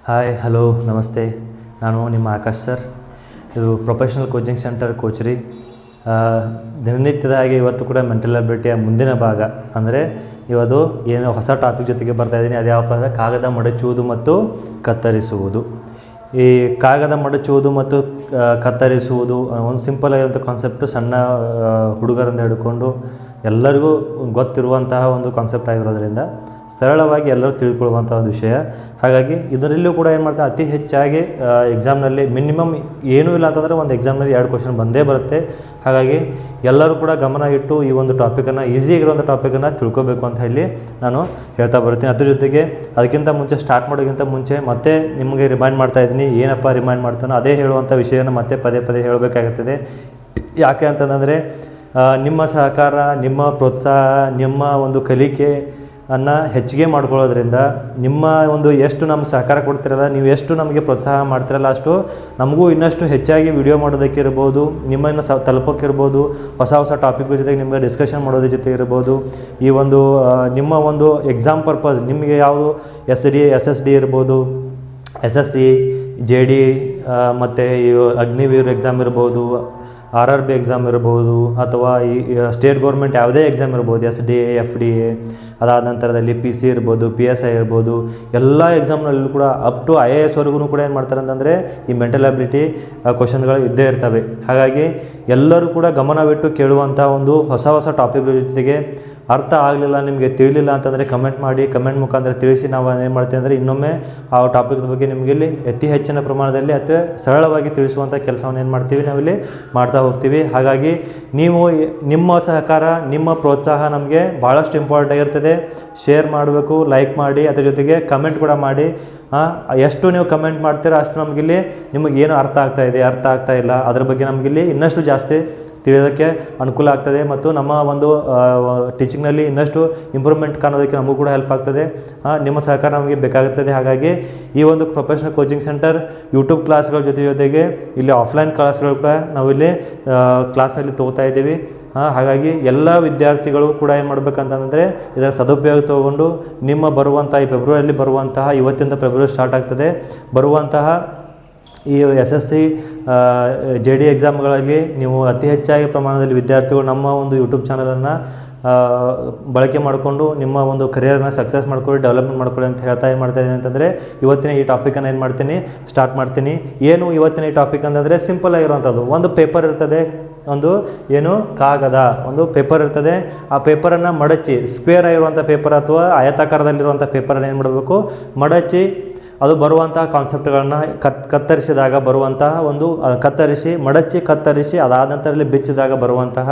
Hi hello ನಮಸ್ತೆ. ನಾನು ನಿಮ್ಮ ಆಕಾಶ್ ಸರ್. ಇದು ಪ್ರೊಫೆಷ್ನಲ್ ಕೋಚಿಂಗ್ ಸೆಂಟರ್ ಕೋಚ್ರಿ. ದಿನನಿತ್ಯದ ಹಾಗೆ ಇವತ್ತು ಕೂಡ ಮೆಂಟಲ್ ಅಬಿಲಿಟಿಯ ಮುಂದಿನ ಭಾಗ ಅಂದರೆ ಇವತ್ತು ಏನು ಹೊಸ ಟಾಪಿಕ್ ಜೊತೆಗೆ ಬರ್ತಾಯಿದ್ದೀನಿ. ಅದು ಯಾವಪ್ಪ ಅಂದರೆ ಕಾಗದ ಮಡಚುವುದು ಮತ್ತು ಕತ್ತರಿಸುವುದು. ಈ ಕಾಗದ ಮಡಚುವುದು ಮತ್ತು ಕತ್ತರಿಸುವುದು ಒಂದು ಸಿಂಪಲ್ ಆಗಿರೋಂಥ ಕಾನ್ಸೆಪ್ಟು. ಸಣ್ಣ ಹುಡುಗರಿಂದ ಹಿಡ್ಕೊಂಡು ಎಲ್ಲರಿಗೂ ಗೊತ್ತಿರುವಂತಹ ಒಂದು ಕಾನ್ಸೆಪ್ಟ್ ಆಗಿರೋದ್ರಿಂದ ಸರಳವಾಗಿ ಎಲ್ಲರೂ ತಿಳ್ಕೊಳ್ಳುವಂಥ ಒಂದು ವಿಷಯ. ಹಾಗಾಗಿ ಇದರಲ್ಲೂ ಕೂಡ ಏನು ಮಾಡ್ತಾರೆ, ಅತಿ ಹೆಚ್ಚಾಗಿ ಎಕ್ಸಾಮ್ನಲ್ಲಿ ಮಿನಿಮಮ್ ಏನೂ ಇಲ್ಲ ಅಂತಂದರೆ ಒಂದು ಎಕ್ಸಾಮ್ನಲ್ಲಿ 2 ಕ್ವಶನ್ ಬಂದೇ ಬರುತ್ತೆ. ಹಾಗಾಗಿ ಎಲ್ಲರೂ ಕೂಡ ಗಮನ ಇಟ್ಟು ಈ ಒಂದು ಟಾಪಿಕನ್ನು, ಈಸಿಯಾಗಿರುವಂಥ ಟಾಪಿಕನ್ನು ತಿಳ್ಕೊಬೇಕು ಅಂತ ಹೇಳಿ ನಾನು ಹೇಳ್ತಾ ಬರ್ತೀನಿ. ಅದ್ರ ಜೊತೆಗೆ ಅದಕ್ಕಿಂತ ಮುಂಚೆ ಸ್ಟಾರ್ಟ್ ಮಾಡೋಕ್ಕಿಂತ ಮುಂಚೆ ಮತ್ತೆ ನಿಮಗೆ ರಿಮೈಂಡ್ ಮಾಡ್ತಾಯಿದ್ದೀನಿ. ಏನಪ್ಪ ರಿಮೈಂಡ್ ಮಾಡ್ತಾನೋ ಅದೇ ಹೇಳುವಂಥ ವಿಷಯನ ಮತ್ತೆ ಪದೇ ಪದೇ ಹೇಳಬೇಕಾಗುತ್ತದೆ. ಯಾಕೆ ಅಂತಂದರೆ ನಿಮ್ಮ ಸಹಕಾರ, ನಿಮ್ಮ ಪ್ರೋತ್ಸಾಹ, ನಿಮ್ಮ ಒಂದು ಕಲಿಕೆ ಹೆಚ್ಚಿಗೆ ಮಾಡ್ಕೊಳ್ಳೋದ್ರಿಂದ ನಿಮ್ಮ ಒಂದು ಎಷ್ಟು ನಮ್ಮ ಸಹಕಾರ ಕೊಡ್ತಿರಲ್ಲ, ನೀವು ಎಷ್ಟು ನಮಗೆ ಪ್ರೋತ್ಸಾಹ ಮಾಡ್ತಿರಲ್ಲ, ಅಷ್ಟು ನಮಗೂ ಇನ್ನಷ್ಟು ಹೆಚ್ಚಾಗಿ ವಿಡಿಯೋ ಮಾಡೋದಕ್ಕೆ ಇರ್ಬೋದು, ನಿಮ್ಮನ್ನು ತಲುಪೋಕ್ಕಿರ್ಬೋದು, ಹೊಸ ಹೊಸ ಟಾಪಿಕ್ಗಳ ಜೊತೆಗೆ ನಿಮಗೆ ಡಿಸ್ಕಷನ್ ಮಾಡೋದ್ರ ಜೊತೆ ಇರ್ಬೋದು. ಈ ಒಂದು ನಿಮ್ಮ ಒಂದು ಎಕ್ಸಾಮ್ ಪರ್ಪಸ್ ನಿಮಗೆ ಯಾವುದು SSD ಇರ್ಬೋದು, SSC, JD ಮತ್ತು ಈ ಅಗ್ನಿವೀರ್ ಎಕ್ಸಾಮ್ ಇರ್ಬೋದು, RRB ಎಕ್ಸಾಮ್ ಇರ್ಬೋದು, ಅಥವಾ ಈ ಸ್ಟೇಟ್ ಗೌರ್ಮೆಂಟ್ ಯಾವುದೇ ಎಕ್ಸಾಮ್ ಇರ್ಬೋದು, SDA, FDA, ಅದಾದ ನಂತರದಲ್ಲಿ PC ಇರ್ಬೋದು, PSI ಇರ್ಬೋದು, ಎಲ್ಲ ಎಕ್ಸಾಮ್ನಲ್ಲೂ ಕೂಡ ಅಪ್ ಟು IAS ವರೆಗೂ ಕೂಡ ಏನು ಮಾಡ್ತಾರೆ ಅಂತಂದರೆ ಈ ಮೆಂಟಲ್ ಅಬಿಲಿಟಿ ಕ್ವಶನ್ಗಳು ಇದ್ದೇ ಇರ್ತವೆ. ಹಾಗಾಗಿ ಎಲ್ಲರೂ ಕೂಡ ಗಮನವಿಟ್ಟು ಕೇಳುವಂಥ ಒಂದು ಹೊಸ ಹೊಸ ಟಾಪಿಕ್ಗಳ ಜೊತೆಗೆ ಅರ್ಥ ಆಗಲಿಲ್ಲ, ನಿಮಗೆ ತಿಳಿಲಿಲ್ಲ ಅಂತಂದರೆ ಕಮೆಂಟ್ ಮಾಡಿ, ಕಮೆಂಟ್ ಮುಖಾಂತರ ತಿಳಿಸಿ. ನಾವು ಏನು ಮಾಡ್ತೀವಿ ಅಂದರೆ ಇನ್ನೊಮ್ಮೆ ಆ ಟಾಪಿಕ್ದ ಬಗ್ಗೆ ನಿಮಗೆ ಇಲ್ಲಿ ಅತಿ ಹೆಚ್ಚಿನ ಪ್ರಮಾಣದಲ್ಲಿ ಅಥವಾ ಸರಳವಾಗಿ ತಿಳಿಸುವಂಥ ಕೆಲಸವನ್ನು ಏನು ಮಾಡ್ತೀವಿ, ನಾವಿಲ್ಲಿ ಮಾಡ್ತಾ ಹೋಗ್ತೀವಿ. ಹಾಗಾಗಿ ನೀವು ನಿಮ್ಮ ಸಹಕಾರ, ನಿಮ್ಮ ಪ್ರೋತ್ಸಾಹ ನಮಗೆ ಭಾಳಷ್ಟು ಇಂಪಾರ್ಟೆಂಟ್ ಆಗಿರ್ತದೆ. ಶೇರ್ ಮಾಡಬೇಕು, ಲೈಕ್ ಮಾಡಿ, ಅದ್ರ ಜೊತೆಗೆ ಕಮೆಂಟ್ ಕೂಡ ಮಾಡಿ. ಎಷ್ಟು ನೀವು ಕಮೆಂಟ್ ಮಾಡ್ತೀರಾ ಅಷ್ಟು ನಮಗಿಲ್ಲಿ ನಿಮಗೇನು ಅರ್ಥ ಆಗ್ತಾಯಿದೆ, ಅರ್ಥ ಆಗ್ತಾ ಇಲ್ಲ, ಅದ್ರ ಬಗ್ಗೆ ನಮಗಿಲ್ಲಿ ಇನ್ನಷ್ಟು ಜಾಸ್ತಿ ತಿಳಿಯೋದಕ್ಕೆ ಅನುಕೂಲ ಆಗ್ತದೆ ಮತ್ತು ನಮ್ಮ ಒಂದು ಟೀಚಿಂಗ್ನಲ್ಲಿ ಇನ್ನಷ್ಟು ಇಂಪ್ರೂವ್ಮೆಂಟ್ ಕಾಣೋದಕ್ಕೆ ನಮಗೂ ಕೂಡ ಹೆಲ್ಪ್ ಆಗ್ತದೆ. ನಿಮ್ಮ ಸಹಕಾರ ನಮಗೆ ಬೇಕಾಗುತ್ತದೆ. ಹಾಗಾಗಿ ಈ ಒಂದು ಪ್ರೊಫೆಷ್ನಲ್ ಕೋಚಿಂಗ್ ಸೆಂಟರ್ ಯೂಟ್ಯೂಬ್ ಕ್ಲಾಸ್ಗಳ ಜೊತೆಗೆ ಇಲ್ಲಿ ಆಫ್ಲೈನ್ ಕ್ಲಾಸ್ಗಳು ಕೂಡ ನಾವಿಲ್ಲಿ ಕ್ಲಾಸ್ನಲ್ಲಿ ತೊಗೋತಾ ಇದ್ದೀವಿ. ಹಾಗಾಗಿ ಎಲ್ಲ ವಿದ್ಯಾರ್ಥಿಗಳು ಕೂಡ ಏನು ಮಾಡಬೇಕಂತಂದರೆ ಇದರ ಸದುಪಯೋಗ ತೊಗೊಂಡು ನಿಮ್ಮ ಬರುವಂಥ ಈ ಫೆಬ್ರವರಿಯಲ್ಲಿ ಬರುವಂತಹ, ಇವತ್ತಿಂದ ಫೆಬ್ರವರಿ ಸ್ಟಾರ್ಟ್ ಆಗ್ತದೆ, ಬರುವಂತಹ ಈ SSC, JD ಎಕ್ಸಾಮ್ಗಳಲ್ಲಿ ನೀವು ಅತಿ ಹೆಚ್ಚಾಗಿ ಪ್ರಮಾಣದಲ್ಲಿ ವಿದ್ಯಾರ್ಥಿಗಳು ನಮ್ಮ ಒಂದು ಯೂಟ್ಯೂಬ್ ಚಾನಲನ್ನು ಬಳಕೆ ಮಾಡಿಕೊಂಡು ನಿಮ್ಮ ಒಂದು ಕರಿಯರ್ನ ಸಕ್ಸಸ್ ಮಾಡ್ಕೊಳ್ಳಿ, ಡೆವಲಪ್ಮೆಂಟ್ ಮಾಡ್ಕೊಳ್ಳಿ ಅಂತ ಹೇಳ್ತಾ ಏನು ಮಾಡ್ತಾಯಿದ್ದೀನಿ ಅಂತಂದರೆ ಇವತ್ತಿನ ಈ ಟಾಪಿಕನ್ನು ಏನು ಮಾಡ್ತೀನಿ, ಸ್ಟಾರ್ಟ್ ಮಾಡ್ತೀನಿ. ಏನು ಇವತ್ತಿನ ಈ ಟಾಪಿಕ್ ಅಂತಂದರೆ ಸಿಂಪಲ್ ಆಗಿರುವಂಥದ್ದು. ಒಂದು ಪೇಪರ್ ಇರ್ತದೆ, ಒಂದು ಏನು ಕಾಗದ, ಒಂದು ಪೇಪರ್ ಇರ್ತದೆ. ಆ ಪೇಪರನ್ನು ಮಡಚಿ, ಸ್ಕ್ವೇರ್ ಆಗಿರುವಂಥ ಪೇಪರ್ ಅಥವಾ ಆಯತಾಕಾರದಲ್ಲಿರುವಂಥ ಪೇಪರನ್ನು ಏನು ಮಾಡಬೇಕು, ಮಡಚಿ ಅದು ಬರುವಂತಹ ಕಾನ್ಸೆಪ್ಟ್ಗಳನ್ನು ಕತ್ತರಿಸಿದಾಗ ಬರುವಂತಹ ಒಂದು ಮಡಚಿ ಕತ್ತರಿಸಿ ಅದಾದ ನಂತರದಲ್ಲಿ ಬಿಚ್ಚಿದಾಗ ಬರುವಂತಹ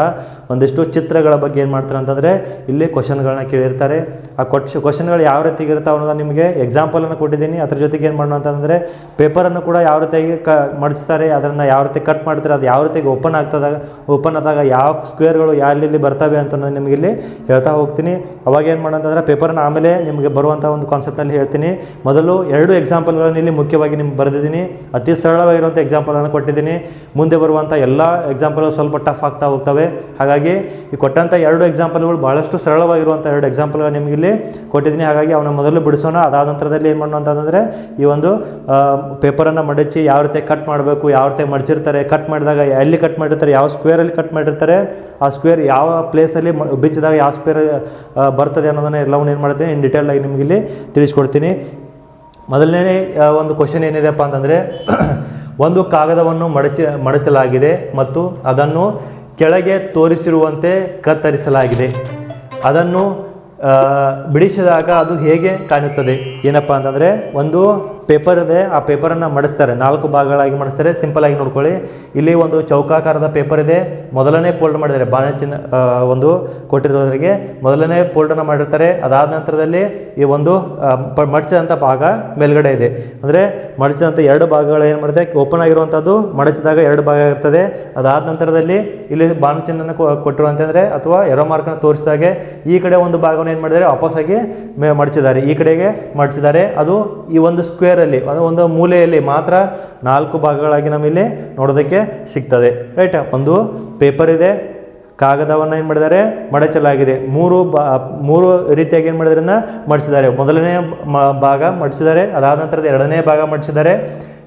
ಒಂದಿಷ್ಟು ಚಿತ್ರಗಳ ಬಗ್ಗೆ ಏನು ಮಾಡ್ತಾರೆ ಅಂತಂದರೆ ಇಲ್ಲಿ ಕ್ವಶನ್ಗಳನ್ನ ಕೇಳಿರ್ತಾರೆ. ಆ ಕ್ವಶನ್ಗಳು ಯಾವ ರೀತಿಗೆ ಇರ್ತಾವೆ ಅನ್ನೋದನ್ನು ನಿಮಗೆ ಎಕ್ಸಾಂಪಲನ್ನು ಕೊಟ್ಟಿದ್ದೀನಿ. ಅದ್ರ ಜೊತೆಗೆ ಏನು ಮಾಡೋಣ ಅಂತಂದರೆ ಪೇಪರನ್ನು ಕೂಡ ಯಾವ ರೀತಿಯಾಗಿ ಮಡಚ್ತಾರೆ, ಅದನ್ನು ಯಾವ ರೀತಿ ಕಟ್ ಮಾಡ್ತಾರೆ, ಅದು ಯಾವ ರೀತಿಗೆ ಓಪನ್ ಆದಾಗ ಯಾವ ಸ್ಕ್ವೇರ್ಗಳು ಯಾರಲ್ಲಿ ಬರ್ತವೆ ಅಂತ ನಿಮಗೆ ಇಲ್ಲಿ ಹೇಳ್ತಾ ಹೋಗ್ತೀನಿ. ಅವಾಗ ಏನು ಮಾಡೋಣ ಅಂತಂದರೆ ಪೇಪರನ್ನು ಆಮೇಲೆ ನಿಮಗೆ ಬರುವಂಥ ಒಂದು ಕಾನ್ಸೆಪ್ಟ್ನಲ್ಲಿ ಹೇಳ್ತೀನಿ. ಮೊದಲು 2 ಎಕ್ಸಾಂಪಲ್ಗಳನ್ನು ಇಲ್ಲಿ ಮುಖ್ಯವಾಗಿ ನಿಮ್ಗೆ ಬರೆದಿದ್ದೀನಿ. ಅತಿ ಸರಳವಾಗಿರುವಂಥ ಎಕ್ಸಾಂಪಲನ್ನು ಕೊಟ್ಟಿದ್ದೀನಿ. ಮುಂದೆ ಬರುವಂಥ ಎಲ್ಲ ಎಕ್ಸಾಂಪಲ್ಗಳು ಸ್ವಲ್ಪ ಟಫ್ ಆಗ್ತಾ ಹೋಗ್ತವೆ. ಹಾಗಾಗಿ ಈ ಕೊಟ್ಟಂಥ 2 ಎಕ್ಸಾಂಪಲ್ಗಳು ಭಾಳಷ್ಟು ಸರಳವಾಗಿರುವಂಥ 2 ಎಕ್ಸಾಂಪಲ್ಗಳು ನಿಮಗೆ ಇಲ್ಲಿ ಕೊಟ್ಟಿದ್ದೀನಿ. ಹಾಗಾಗಿ ಅವನ್ನ ಮೊದಲು ಬಿಡಿಸೋಣ. ಅದಾದ ನಂತರದಲ್ಲಿ ಏನು ಮಾಡೋಣ ಅಂತಂದರೆ ಈ ಒಂದು ಪೇಪರನ್ನು ಮಡಚಿ ಯಾವ ರೀತಿ ಕಟ್ ಮಾಡಬೇಕು, ಯಾವ ರೀತಿ ಮಡಚಿರ್ತಾರೆ, ಕಟ್ ಮಾಡಿದಾಗ ಎಲ್ಲಿ ಕಟ್ ಮಾಡಿರ್ತಾರೆ, ಯಾವ ಸ್ಕ್ವೇರಲ್ಲಿ ಕಟ್ ಮಾಡಿರ್ತಾರೆ, ಆ ಸ್ಕ್ವೇರ್ ಯಾವ ಪ್ಲೇಸಲ್ಲಿ ಬಿಚ್ಚಿದಾಗ ಯಾವ ಸ್ಕ್ವೇರ್ ಬರ್ತದೆ ಅನ್ನೋದನ್ನು ಎಲ್ಲವನ್ನೂ ಏನು ಮಾಡ್ತೀನಿ ಇನ್ ಡೀಟೇಲ್ ಆಗಿ ನಿಮಗೆ ಇಲ್ಲಿ ತಿಳಿಸ್ಕೊಡ್ತೀನಿ. ಮೊದಲನೇ ಒಂದು ಕ್ವಶನ್ ಏನಿದೆಪ್ಪ ಅಂತಂದರೆ ಒಂದು ಕಾಗದವನ್ನು ಮಡಚಲಾಗಿದೆ ಮತ್ತು ಅದನ್ನು ಕೆಳಗೆ ತೋರಿಸಿರುವಂತೆ ಕತ್ತರಿಸಲಾಗಿದೆ. ಅದನ್ನು ಬಿಡಿಸಿದಾಗ ಅದು ಹೇಗೆ ಕಾಣುತ್ತದೆ? ಏನಪ್ಪ ಅಂತಂದರೆ ಒಂದು ಪೇಪರ್ ಇದೆ, ಆ ಪೇಪರನ್ನು ಮಡಿಸ್ತಾರೆ, 4 ಭಾಗಗಳಾಗಿ ಮಡಿಸ್ತಾರೆ. ಸಿಂಪಲಾಗಿ ನೋಡ್ಕೊಳ್ಳಿ. ಇಲ್ಲಿ ಒಂದು ಚೌಕಾಕಾರದ ಪೇಪರ್ ಇದೆ, ಮೊದಲನೇ ಫೋಲ್ಡ್ ಮಾಡಿದ್ದಾರೆ, ಬಾಣಚಿನ್ನ ಒಂದು ಕೊಟ್ಟಿರೋದ್ರಿಗೆ ಮೊದಲನೇ ಫೋಲ್ಡನ್ನು ಮಾಡಿರ್ತಾರೆ. ಅದಾದ ನಂತರದಲ್ಲಿ ಈ ಒಂದು ಮಡಚಿದಂಥ ಭಾಗ ಮೇಲ್ಗಡೆ ಇದೆ. ಅಂದರೆ ಮಡಚಿದಂಥ 2 ಭಾಗಗಳು ಏನು ಮಾಡುತ್ತೆ, ಓಪನ್ ಆಗಿರುವಂಥದ್ದು ಮಡಚಿದಾಗ 2 ಭಾಗ ಇರ್ತದೆ. ಅದಾದ ನಂತರದಲ್ಲಿ ಇಲ್ಲಿ ಬಾಣಚಿನ್ನ ಕೊಟ್ಟಿರುವಂತಂದರೆ ಅಥವಾ ಎರೋ ಮಾರ್ಕನ್ನು ತೋರಿಸಿದಾಗೆ ಈ ಕಡೆ ಒಂದು ಭಾಗವನ್ನು ಏನು ಮಾಡಿದ್ದಾರೆ, ವಾಪಸ್ಸಾಗಿ ಮಡಚಿದ್ದಾರೆ, ಈ ಕಡೆಗೆ ಮಡಚಿದ್ದಾರೆ. ಅದು ಈ ಒಂದು ಸ್ಕ್ವೇರ್ ಒಂದು ಮೂಲೆಯಲ್ಲಿ ಮಾತ್ರ 4 ಭಾಗಗಳಾಗಿ ನಮ್ಮಲ್ಲಿ ನೋಡೋದಕ್ಕೆ ಸಿಗ್ತದೆ. ರೈಟ್, ಒಂದು ಪೇಪರ್ ಇದೆ, ಕಾಗದವನ್ನು ಏನು ಮಾಡಿದ್ದಾರೆ, ಮಡಚಲಾಗಿದೆ. ಮೂರು ರೀತಿಯಾಗಿ ಏನು ಮಾಡಿದ್ರಿಂದ ಮಡಿಸಿದ್ದಾರೆ. ಮೊದಲನೇ ಭಾಗ ಮಡಿಸಿದ್ದಾರೆ, ಅದಾದ ನಂತರದ ಎರಡನೇ ಭಾಗ ಮಡಿಸಿದ್ದಾರೆ.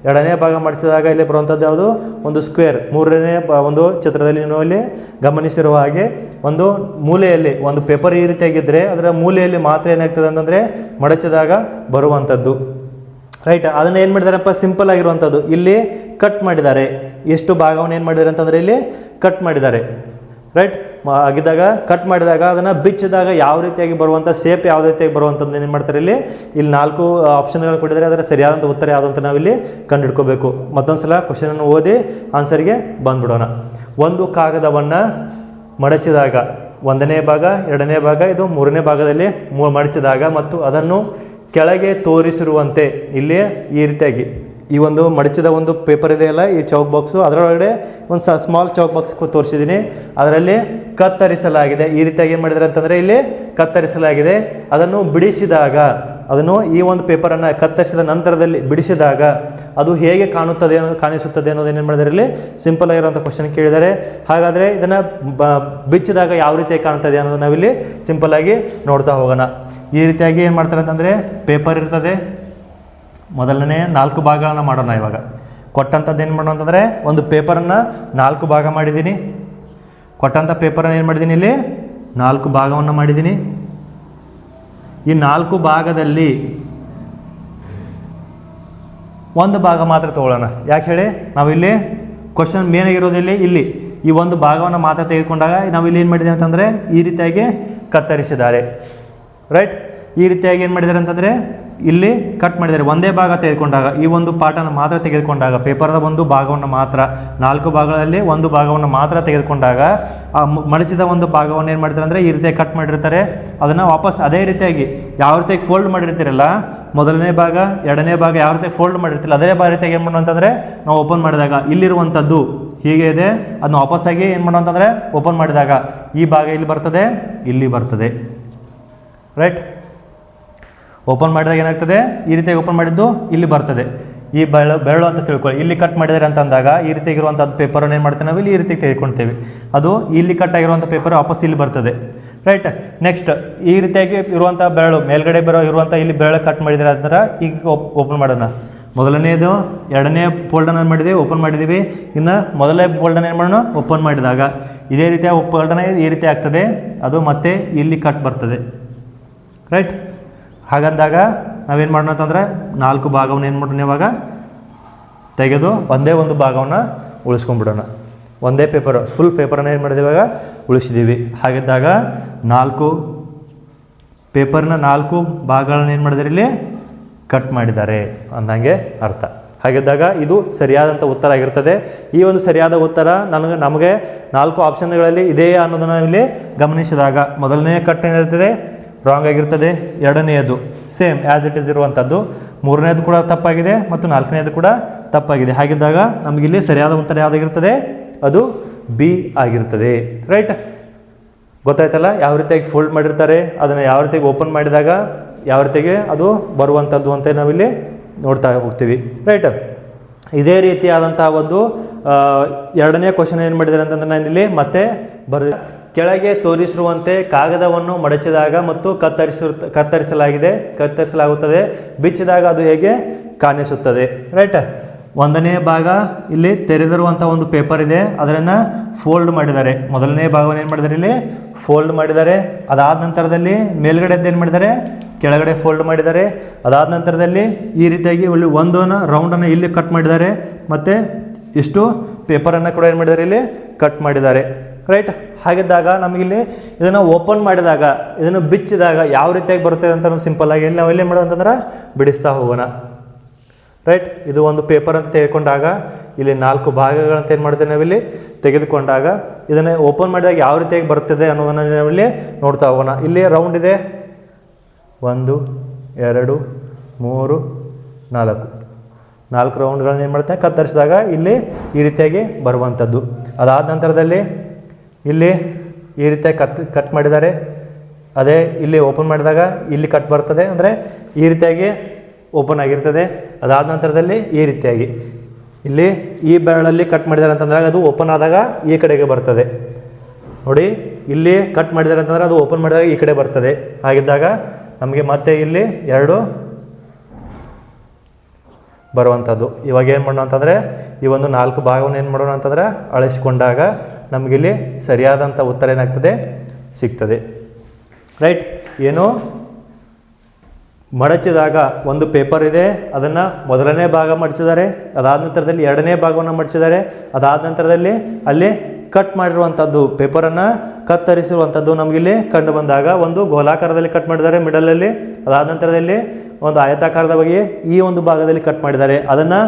ಎರಡನೇ ಭಾಗ ಮಡಿಸಿದಾಗ ಇಲ್ಲಿ ಬರುವಂಥದ್ದು ಯಾವುದು, ಒಂದು ಸ್ಕ್ವೇರ್. ಮೂರನೇ ಒಂದು ಚಿತ್ರದಲ್ಲಿ ನೀವು ಇಲ್ಲಿ ಗಮನಿಸಿರುವ ಹಾಗೆ ಒಂದು ಮೂಲೆಯಲ್ಲಿ ಒಂದು ಪೇಪರ್ ಈ ರೀತಿಯಾಗಿದ್ದರೆ ಅದರ ಮೂಲೆಯಲ್ಲಿ ಮಾತ್ರ ಏನಾಗ್ತದೆ ಅಂತಂದರೆ ಮಡಚಿದಾಗ ಬರುವಂಥದ್ದು. ರೈಟ್, ಅದನ್ನು ಏನು ಮಾಡಿದಾರಪ್ಪ, ಸಿಂಪಲ್ ಆಗಿರುವಂಥದ್ದು ಇಲ್ಲಿ ಕಟ್ ಮಾಡಿದ್ದಾರೆ. ಎಷ್ಟು ಭಾಗವನ್ನು ಏನು ಮಾಡಿದ್ದಾರೆ ಅಂತಂದರೆ ಇಲ್ಲಿ ಕಟ್ ಮಾಡಿದ್ದಾರೆ. ರೈಟ್, ಆಗಿದ್ದಾಗ ಕಟ್ ಮಾಡಿದಾಗ ಅದನ್ನು ಬಿಚ್ಚಿದಾಗ ಯಾವ ರೀತಿಯಾಗಿ ಬರುವಂಥ ಶೇಪ್ ಯಾವ ರೀತಿಯಾಗಿ ಬರುವಂಥದ್ದು ಏನು ಮಾಡ್ತಾರೆ, ಇಲ್ಲಿ 4 ಆಪ್ಷನ್ಗಳು ಕೊಟ್ಟಿದ್ದಾರೆ. ಅದರ ಸರಿಯಾದಂಥ ಉತ್ತರ ಯಾವುದು ಅಂತ ನಾವಿಲ್ಲಿ ಕಂಡುಹಿಡ್ಕೋಬೇಕು. ಮತ್ತೊಂದು ಸಲ ಕ್ವಶನನ್ನು ಓದಿ ಆನ್ಸರ್ಗೆ ಬಂದುಬಿಡೋಣ. ಒಂದು ಕಾಗದವನ್ನು ಮಡಚಿದಾಗ, ಒಂದನೇ ಭಾಗ, ಎರಡನೇ ಭಾಗ, ಇದು ಮೂರನೇ ಭಾಗದಲ್ಲಿ ಮಡಚಿದಾಗ ಮತ್ತು ಅದನ್ನು ಕೆಳಗೆ ತೋರಿಸಿರುವಂತೆ ಇಲ್ಲಿ ಈ ರೀತಿಯಾಗಿ ಈ ಒಂದು ಮಡಚಿದ ಒಂದು ಪೇಪರ್ ಇದೆಯಲ್ಲ, ಈ ಚೌಕ್ ಬಾಕ್ಸು, ಅದರೊಳಗಡೆ ಒಂದು ಸ್ಮಾಲ್ ಚೌಕ್ ಬಾಕ್ಸ್ ತೋರಿಸಿದ್ದೀನಿ. ಅದರಲ್ಲಿ ಕತ್ತರಿಸಲಾಗಿದೆ. ಈ ರೀತಿಯಾಗಿ ಏನು ಮಾಡಿದ್ದಾರೆ ಅಂತಂದರೆ ಇಲ್ಲಿ ಕತ್ತರಿಸಲಾಗಿದೆ. ಅದನ್ನು ಬಿಡಿಸಿದಾಗ, ಅದನ್ನು ಈ ಒಂದು ಪೇಪರನ್ನು ಕತ್ತರಿಸಿದ ನಂತರದಲ್ಲಿ ಬಿಡಿಸಿದಾಗ ಅದು ಹೇಗೆ ಕಾಣಿಸುತ್ತದೆ ಅನ್ನೋದೇನು ಮಾಡಿದ್ದಾರೆ, ಇಲ್ಲಿ ಸಿಂಪಲ್ ಆಗಿರುವಂಥ ಕ್ವಶನ್ ಕೇಳಿದ್ದಾರೆ. ಹಾಗಾದರೆ ಇದನ್ನು ಬಿಚ್ಚಿದಾಗ ಯಾವ ರೀತಿಯಾಗಿ ಕಾಣುತ್ತದೆ ಅನ್ನೋದು ನಾವಿಲ್ಲಿ ಸಿಂಪಲ್ಲಾಗಿ ನೋಡ್ತಾ ಹೋಗೋಣ. ಈ ರೀತಿಯಾಗಿ ಏನು ಮಾಡ್ತಾರೆ ಅಂತಂದರೆ ಪೇಪರ್ ಇರ್ತದೆ. ಮೊದಲನೇ 4 ಭಾಗಗಳನ್ನು ಮಾಡೋಣ. ಇವಾಗ ಕೊಟ್ಟಂಥದ್ದು ಏನು ಮಾಡೋಣ ಅಂತಂದರೆ ಒಂದು ಪೇಪರನ್ನು 4 ಭಾಗ ಮಾಡಿದ್ದೀನಿ. ಕೊಟ್ಟಂಥ ಪೇಪರನ್ನು ಏನು ಮಾಡಿದ್ದೀನಿ, ಇಲ್ಲಿ 4 ಭಾಗವನ್ನು ಮಾಡಿದ್ದೀನಿ. ಈ 4 ಭಾಗದಲ್ಲಿ ಒಂದು ಭಾಗ ಮಾತ್ರ ತೊಗೊಳ್ಳೋಣ. ಯಾಕೆ ಹೇಳಿ, ನಾವಿಲ್ಲಿ ಕ್ವಶನ್ ಮೇನ್ ಆಗಿರೋದಿಲ್ಲಿ ಇಲ್ಲಿ ಈ ಒಂದು ಭಾಗವನ್ನು ಮಾತ್ರ ತೆಗೆದುಕೊಂಡಾಗ ನಾವಿಲ್ಲಿ ಏನು ಮಾಡಿದ್ದೀವಿ ಅಂತಂದರೆ ಈ ರೀತಿಯಾಗಿ ಕತ್ತರಿಸಿದ್ದಾರೆ. ರೈಟ್, ಈ ರೀತಿಯಾಗಿ ಏನು ಮಾಡಿದ್ದಾರೆ ಅಂತಂದರೆ ಇಲ್ಲಿ ಕಟ್ ಮಾಡಿದ್ದಾರೆ. ಒಂದೇ ಭಾಗ ತೆಗೆದುಕೊಂಡಾಗ, ಈ ಒಂದು ಪಾರ್ಟನ್ನು ಮಾತ್ರ ತೆಗೆದುಕೊಂಡಾಗ, ಪೇಪರ್ದ ಒಂದು ಭಾಗವನ್ನು ಮಾತ್ರ, 4 ಭಾಗಗಳಲ್ಲಿ ಒಂದು ಭಾಗವನ್ನು ಮಾತ್ರ ತೆಗೆದುಕೊಂಡಾಗ ಆ ಮಡಚಿದ ಒಂದು ಭಾಗವನ್ನು ಏನು ಮಾಡ್ತಾರೆ ಅಂದರೆ ಈ ರೀತಿಯಾಗಿ ಕಟ್ ಮಾಡಿರ್ತಾರೆ. ಅದನ್ನು ವಾಪಸ್ ಅದೇ ರೀತಿಯಾಗಿ ಯಾವ ರೀತಿಯಾಗಿ ಫೋಲ್ಡ್ ಮಾಡಿರ್ತೀರಲ್ಲ, ಮೊದಲನೇ ಭಾಗ, ಎರಡನೇ ಭಾಗ ಯಾವ ರೀತಿಯಾಗಿ ಫೋಲ್ಡ್ ಮಾಡಿರ್ತಿಲ್ಲ ಅದೇ ರೀತಿಯಾಗಿ ಏನು ಮಾಡೋಣ ಅಂತಂದರೆ ನಾವು ಓಪನ್ ಮಾಡಿದಾಗ ಇಲ್ಲಿರುವಂಥದ್ದು ಹೀಗೆ ಇದೆ. ಅದನ್ನ ವಾಪಸ್ಸಾಗಿ ಏನು ಮಾಡೋಣ ಅಂತಂದರೆ ಓಪನ್ ಮಾಡಿದಾಗ ಈ ಭಾಗ ಇಲ್ಲಿ ಬರ್ತದೆ, ಇಲ್ಲಿ ಬರ್ತದೆ. ರೈಟ್, ಓಪನ್ ಮಾಡಿದಾಗ ಏನಾಗ್ತದೆ, ಈ ರೀತಿಯಾಗಿ ಓಪನ್ ಮಾಡಿದ್ದು ಇಲ್ಲಿ ಬರ್ತದೆ. ಈ ಬೆರಳು ಅಂತ ತಿಳ್ಕೊಳ್ಳಿ. ಇಲ್ಲಿ ಕಟ್ ಮಾಡಿದ್ದಾರೆ ಅಂತ ಅಂದಾಗ ಈ ರೀತಿಯಾಗಿರುವಂಥದ್ದು ಪೇಪರನ್ನು ಏನು ಮಾಡ್ತೀವಿ ನಾವು ಇಲ್ಲಿ ಈ ರೀತಿಯಾಗಿ ತೆಗೆದುಕೊಳ್ತೇವೆ. ಅದು ಇಲ್ಲಿ ಕಟ್ ಆಗಿರುವಂಥ ಪೇಪರ್ ವಾಪಸ್ ಇಲ್ಲಿ ಬರ್ತದೆ. ರೈಟ್, ನೆಕ್ಸ್ಟ್ ಈ ರೀತಿಯಾಗಿ ಇರುವಂಥ ಬೆರಳು ಮೇಲ್ಗಡೆ ಇರುವಂಥ ಇಲ್ಲಿ ಬೆರಳು ಕಟ್ ಮಾಡಿದರೆ ಆ ಥರ ಈಗ ಓಪನ್ ಮಾಡೋಣ. ಮೊದಲನೇದು ಎರಡನೇ ಫೋಲ್ಡನ್ನು ಮಾಡಿದ್ದೀವಿ, ಓಪನ್ ಮಾಡಿದ್ದೀವಿ. ಇನ್ನು ಮೊದಲನೇ ಫೋಲ್ಡನ್ನು ಏನು ಮಾಡೋಣ, ಓಪನ್ ಮಾಡಿದಾಗ ಇದೇ ರೀತಿಯ ಫೋಲ್ಡನ್ನು ಈ ರೀತಿ ಆಗ್ತದೆ. ಅದು ಮತ್ತೆ ಇಲ್ಲಿ ಕಟ್ ಬರ್ತದೆ. ರೈಟ್, ಹಾಗಂದಾಗ ನಾವೇನು ಮಾಡೋಣ ಅಂತಂದರೆ 4 ಭಾಗವನ್ನು ಏನು ಮಾಡೋಣ ಇವಾಗ ತೆಗೆದು ಒಂದೇ ಒಂದು ಭಾಗವನ್ನು ಉಳಿಸ್ಕೊಂಡ್ಬಿಡೋಣ. ಒಂದೇ ಪೇಪರು ಫುಲ್ ಪೇಪರನ್ನು ಏನು ಮಾಡಿದ್ದೀವಿ ಇವಾಗ ಉಳಿಸಿದ್ದೀವಿ. ಹಾಗಿದ್ದಾಗ 4 ಪೇಪರ್ನ 4 ಭಾಗಗಳನ್ನು ಏನು ಮಾಡಿದ್ದಾರೆ ಇಲ್ಲಿ ಕಟ್ ಮಾಡಿದ್ದಾರೆ ಅಂದಂಗೆ ಅರ್ಥ. ಹಾಗಿದ್ದಾಗ ಇದು ಸರಿಯಾದಂಥ ಉತ್ತರ ಆಗಿರ್ತದೆ. ಈ ಒಂದು ಸರಿಯಾದ ಉತ್ತರ ನಮಗೆ 4 ಆಪ್ಷನ್ಗಳಲ್ಲಿ ಇದೆ ಅನ್ನೋದನ್ನು ಇಲ್ಲಿ ಗಮನಿಸಿದಾಗ ಮೊದಲನೇ ಕಟ್ ಏನಿರ್ತದೆ ರಾಂಗ್ ಆಗಿರ್ತದೆ, ಎರಡನೆಯದು ಸೇಮ್ ಆ್ಯಸ್ ಇಟ್ ಈಸ್ ಇರುವಂಥದ್ದು, ಮೂರನೇದು ಕೂಡ ತಪ್ಪಾಗಿದೆ ಮತ್ತು ನಾಲ್ಕನೇದು ಕೂಡ ತಪ್ಪಾಗಿದೆ. ಹಾಗಿದ್ದಾಗ ನಮಗಿಲ್ಲಿ ಸರಿಯಾದ ಉತ್ತರ ಯಾವುದಾಗಿರ್ತದೆ, ಅದು ಬಿ ಆಗಿರ್ತದೆ. ರೈಟ್, ಗೊತ್ತಾಯ್ತಲ್ಲ ಯಾವ ರೀತಿಯಾಗಿ ಫೋಲ್ಡ್ ಮಾಡಿರ್ತಾರೆ, ಅದನ್ನು ಯಾವ ರೀತಿಯಾಗಿ ಓಪನ್ ಮಾಡಿದಾಗ ಯಾವ ರೀತಿಯಾಗಿ ಅದು ಬರುವಂಥದ್ದು ಅಂತ ನಾವಿಲ್ಲಿ ನೋಡ್ತಾ ಹೋಗ್ತೀವಿ. ರೈಟ್, ಇದೇ ರೀತಿಯಾದಂಥ ಒಂದು ಎರಡನೇ ಕ್ವಶನ್ ಏನು ಮಾಡಿದ್ದಾರೆ ಅಂತಂದ್ರೆ ನಾನಿಲ್ಲಿ ಮತ್ತೆ ಬರೆದ ಕೆಳಗೆ ತೋರಿಸಿರುವಂತೆ ಕಾಗದವನ್ನು ಮಡಚಿದಾಗ ಮತ್ತು ಕತ್ತರಿಸಲಾಗುತ್ತದೆ, ಬಿಚ್ಚಿದಾಗ ಅದು ಹೇಗೆ ಕಾಣಿಸುತ್ತದೆ. ರೈಟ್, ಒಂದನೇ ಭಾಗ ಇಲ್ಲಿ ತೆರೆದಿರುವಂಥ ಒಂದು ಪೇಪರ್ ಇದೆ, ಅದನ್ನು ಫೋಲ್ಡ್ ಮಾಡಿದ್ದಾರೆ. ಮೊದಲನೇ ಭಾಗವನ್ನು ಏನು ಮಾಡಿದ್ದಾರೆ ಇಲ್ಲಿ ಫೋಲ್ಡ್ ಮಾಡಿದ್ದಾರೆ. ಅದಾದ ನಂತರದಲ್ಲಿ ಮೇಲ್ಗಡೆದ್ದು ಏನು ಮಾಡಿದ್ದಾರೆ ಕೆಳಗಡೆ ಫೋಲ್ಡ್ ಮಾಡಿದ್ದಾರೆ. ಅದಾದ ನಂತರದಲ್ಲಿ ಈ ರೀತಿಯಾಗಿ ಇಲ್ಲಿ ಒಂದನ್ನು ರೌಂಡನ್ನು ಇಲ್ಲಿ ಕಟ್ ಮಾಡಿದ್ದಾರೆ ಮತ್ತು ಇಷ್ಟು ಪೇಪರನ್ನು ಕೂಡ ಏನು ಮಾಡಿದ್ದಾರೆ ಇಲ್ಲಿ ಕಟ್ ಮಾಡಿದ್ದಾರೆ. ರೈಟ್, ಹಾಗಿದ್ದಾಗ ನಮಗಿಲ್ಲಿ ಇದನ್ನು ಓಪನ್ ಮಾಡಿದಾಗ ಇದನ್ನು ಬಿಚ್ಚಿದಾಗ ಯಾವ ರೀತಿಯಾಗಿ ಬರುತ್ತೆ ಅಂತ ನಾವು ಸಿಂಪಲ್ಲಾಗಿ ಇಲ್ಲಿ ನಾವು ಎಲ್ಲಿ ಮಾಡೋದಂತಂದ್ರೆ ಬಿಡಿಸ್ತಾ ಹೋಗೋಣ. ರೈಟ್, ಇದು ಒಂದು ಪೇಪರ್ ಅಂತ ತೆಗೆದುಕೊಂಡಾಗ ಇಲ್ಲಿ 4 ಭಾಗಗಳಂತ ಏನು ಮಾಡ್ತೇವೆ ನಾವಿಲ್ಲಿ ತೆಗೆದುಕೊಂಡಾಗ ಇದನ್ನು ಓಪನ್ ಮಾಡಿದಾಗ ಯಾವ ರೀತಿಯಾಗಿ ಬರ್ತದೆ ಅನ್ನೋದನ್ನು ನಾವಿಲ್ಲಿ ನೋಡ್ತಾ ಹೋಗೋಣ. ಇಲ್ಲಿ ರೌಂಡ್ ಇದೆ 1 2 3 4 ರೌಂಡ್ಗಳನ್ನ ಏನು ಮಾಡ್ತೇವೆ ಕತ್ತರಿಸಿದಾಗ ಇಲ್ಲಿ ಈ ರೀತಿಯಾಗಿ ಬರುವಂಥದ್ದು. ಅದಾದ ನಂತರದಲ್ಲಿ ಇಲ್ಲಿ ಈ ರೀತಿಯಾಗಿ ಕಟ್ ಮಾಡಿದ್ದಾರೆ. ಅದೇ ಇಲ್ಲಿ ಓಪನ್ ಮಾಡಿದಾಗ ಇಲ್ಲಿ ಕಟ್ ಬರ್ತದೆ, ಅಂದರೆ ಈ ರೀತಿಯಾಗಿ ಓಪನ್ ಆಗಿರ್ತದೆ. ಅದಾದ ನಂತರದಲ್ಲಿ ಈ ರೀತಿಯಾಗಿ ಇಲ್ಲಿ ಈ ಬೆರಳಲ್ಲಿ ಕಟ್ ಮಾಡಿದ್ದಾರೆ ಅಂತಂದಾಗ ಅದು ಓಪನ್ ಆದಾಗ ಈ ಕಡೆಗೆ ಬರ್ತದೆ. ನೋಡಿ ಇಲ್ಲಿ ಕಟ್ ಮಾಡಿದ್ದಾರೆ ಅಂತಂದರೆ ಅದು ಓಪನ್ ಮಾಡಿದಾಗ ಈ ಕಡೆ ಬರ್ತದೆ. ಹಾಗಿದ್ದಾಗ ನಮಗೆ ಮತ್ತೆ ಇಲ್ಲಿ 2 ಬರುವಂಥದ್ದು. ಇವಾಗ ಏನು ಮಾಡೋಣ ಅಂತಂದರೆ ಈ ಒಂದು 4 ಭಾಗವನ್ನು ಏನು ಮಾಡೋಣ ಅಂತಂದರೆ ಅಳಿಸ್ಕೊಂಡಾಗ ನಮಗಿಲ್ಲಿ ಸರಿಯಾದಂಥ ಉತ್ತರ ಏನಾಗ್ತದೆ ಸಿಗ್ತದೆ. ರೈಟ್. ಏನು ಮಡಚಿದಾಗ ಒಂದು ಪೇಪರ್ ಇದೆ, ಅದನ್ನು ಮೊದಲನೇ ಭಾಗ ಮಡಚಿದ್ದಾರೆ, ಅದಾದ ನಂತರದಲ್ಲಿ 2ನೇ ಭಾಗವನ್ನು ಮಡಚಿದ್ದಾರೆ, ಅದಾದ ನಂತರದಲ್ಲಿ ಅಲ್ಲಿ ಕಟ್ ಮಾಡಿರುವಂಥದ್ದು ಪೇಪರನ್ನು ಕತ್ತರಿಸಿರುವಂಥದ್ದು ನಮಗಿಲ್ಲಿ ಕಂಡು ಬಂದಾಗ ಒಂದು ಗೋಲಾಕಾರದಲ್ಲಿ ಕಟ್ ಮಾಡಿದ್ದಾರೆ ಮಿಡಲಲ್ಲಿ, ಅದಾದ ನಂತರದಲ್ಲಿ ಒಂದು ಆಯತಾಕಾರದ ಬಗ್ಗೆ ಈ ಒಂದು ಭಾಗದಲ್ಲಿ ಕಟ್ ಮಾಡಿದ್ದಾರೆ. ಅದನ್ನು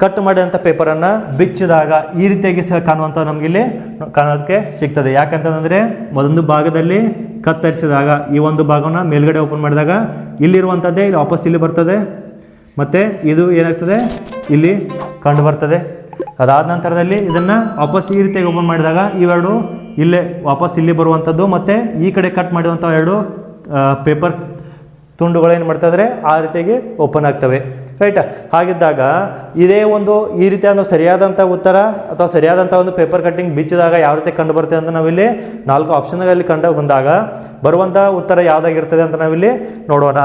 ಕಟ್ ಮಾಡಿದಂಥ ಪೇಪರನ್ನು ಬಿಚ್ಚಿದಾಗ ಈ ರೀತಿಯಾಗಿ ಕಾಣುವಂಥ ನಮಗಿಲ್ಲಿ ಕಾಣೋದಕ್ಕೆ ಸಿಗ್ತದೆ. ಯಾಕಂತಂದರೆ ಒಂದು ಭಾಗದಲ್ಲಿ ಕತ್ತರಿಸಿದಾಗ ಈ ಒಂದು ಭಾಗವನ್ನು ಮೇಲ್ಗಡೆ ಓಪನ್ ಮಾಡಿದಾಗ ಇಲ್ಲಿರುವಂಥದ್ದೇ ಇಲ್ಲಿ ವಾಪಸ್ ಇಲ್ಲಿ ಬರ್ತದೆ, ಮತ್ತು ಇದು ಏನಾಗ್ತದೆ ಇಲ್ಲಿ ಕಂಡು ಬರ್ತದೆ. ಅದಾದ ನಂತರದಲ್ಲಿ ಇದನ್ನು ವಾಪಸ್ ಈ ರೀತಿಯಾಗಿ ಓಪನ್ ಮಾಡಿದಾಗ ಇವೆರಡು ಇಲ್ಲೇ ವಾಪಸ್ ಇಲ್ಲಿ ಬರುವಂಥದ್ದು, ಮತ್ತು ಈ ಕಡೆ ಕಟ್ ಮಾಡಿರುವಂಥ 2 ಪೇಪರ್ ತುಂಡುಗಳು ಏನು ಮಾಡ್ತಾಯಿದ್ರೆ ಆ ರೀತಿಯಾಗಿ ಓಪನ್ ಆಗ್ತವೆ. ರೈಟ್. ಹಾಗಿದ್ದಾಗ ಇದೇ ಒಂದು ಈ ರೀತಿಯಾದ ಸರಿಯಾದಂಥ ಉತ್ತರ ಅಥವಾ ಸರಿಯಾದಂಥ ಒಂದು ಪೇಪರ್ ಕಟ್ಟಿಂಗ್ ಬಿಚ್ಚಿದಾಗ ಯಾವ ರೀತಿ ಕಂಡು ಬರ್ತದೆ ಅಂತ ನಾವಿಲ್ಲಿ 4 ಆಪ್ಷನ್ಗಳಲ್ಲಿ ಕಂಡು ಬಂದಾಗ ಬರುವಂಥ ಉತ್ತರ ಯಾವುದಾಗಿರ್ತದೆ ಅಂತ ನಾವಿಲ್ಲಿ ನೋಡೋಣ.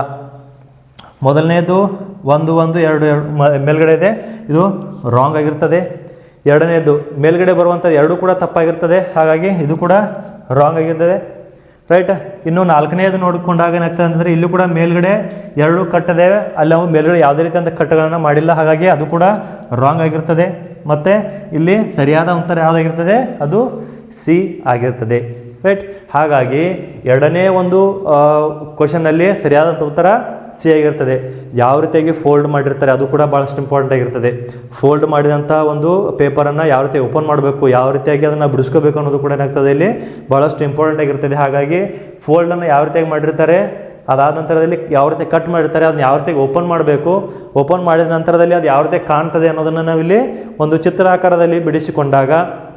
ಮೊದಲನೇದು 1 1 2 2 ಮೇಲ್ಗಡೆ ಇದೆ, ಇದು ರಾಂಗ್ ಆಗಿರ್ತದೆ. ಎರಡನೇದು ಮೇಲ್ಗಡೆ ಬರುವಂಥದ್ದು 2 ಕೂಡ ತಪ್ಪಾಗಿರ್ತದೆ, ಹಾಗಾಗಿ ಇದು ಕೂಡ ರಾಂಗ್ ಆಗಿರ್ತದೆ. ರೈಟ್. ಇನ್ನು 4ನೇದು ನೋಡಿಕೊಂಡಾಗ ಏನಾಗ್ತದೆ ಅಂತಂದರೆ ಇಲ್ಲೂ ಕೂಡ ಮೇಲ್ಗಡೆ 2 ಕಟ್ಟಿದೆ, ಅಲ್ಲಿ ನಾವು ಮೇಲ್ಗಡೆ ಯಾವುದೇ ರೀತಿಯಂಥ ಕಟ್ಟುಗಳನ್ನು ಮಾಡಿಲ್ಲ, ಹಾಗಾಗಿ ಅದು ಕೂಡ ರಾಂಗ್ ಆಗಿರ್ತದೆ. ಮತ್ತು ಇಲ್ಲಿ ಸರಿಯಾದ ಉತ್ತರ ಯಾವುದಾಗಿರ್ತದೆ ಅದು ಸಿ ಆಗಿರ್ತದೆ. ರೈಟ್. ಹಾಗಾಗಿ 2ನೇ ಒಂದು ಕ್ವಶನ್ನಲ್ಲಿ ಸರಿಯಾದಂಥ ಉತ್ತರ ಸಿ ಆಗಿರ್ತದೆ. ಯಾವ ರೀತಿಯಾಗಿ ಫೋಲ್ಡ್ ಮಾಡಿರ್ತಾರೆ ಅದು ಕೂಡ ಭಾಳಷ್ಟು ಇಂಪಾರ್ಟೆಂಟ್ ಆಗಿರ್ತದೆ. ಫೋಲ್ಡ್ ಮಾಡಿದಂಥ ಒಂದು ಪೇಪರನ್ನು ಯಾವ ರೀತಿ ಓಪನ್ ಮಾಡಬೇಕು, ಯಾವ ರೀತಿಯಾಗಿ ಅದನ್ನು ಬಿಡಿಸ್ಕೋಬೇಕು ಅನ್ನೋದು ಕೂಡ ಏನಾಗ್ತದೆ ಇಲ್ಲಿ ಭಾಳಷ್ಟು ಇಂಪಾರ್ಟೆಂಟ್ ಆಗಿರ್ತದೆ. ಹಾಗಾಗಿ ಫೋಲ್ಡನ್ನು ಯಾವ ರೀತಿಯಾಗಿ ಮಾಡಿರ್ತಾರೆ, ಅದಾದ ನಂತರದಲ್ಲಿ ಯಾವ ರೀತಿ ಕಟ್ ಮಾಡಿರ್ತಾರೆ, ಅದನ್ನ ಯಾವ ರೀತಿಯಾಗಿ ಓಪನ್ ಮಾಡಬೇಕು, ಓಪನ್ ಮಾಡಿದ ನಂತರದಲ್ಲಿ ಅದು ಯಾವ ರೀತಿ ಕಾಣ್ತದೆ ಅನ್ನೋದನ್ನು ನಾವಿಲ್ಲಿ ಒಂದು ಚಿತ್ರ ಆಕಾರದಲ್ಲಿ ಬಿಡಿಸಿಕೊಂಡಾಗ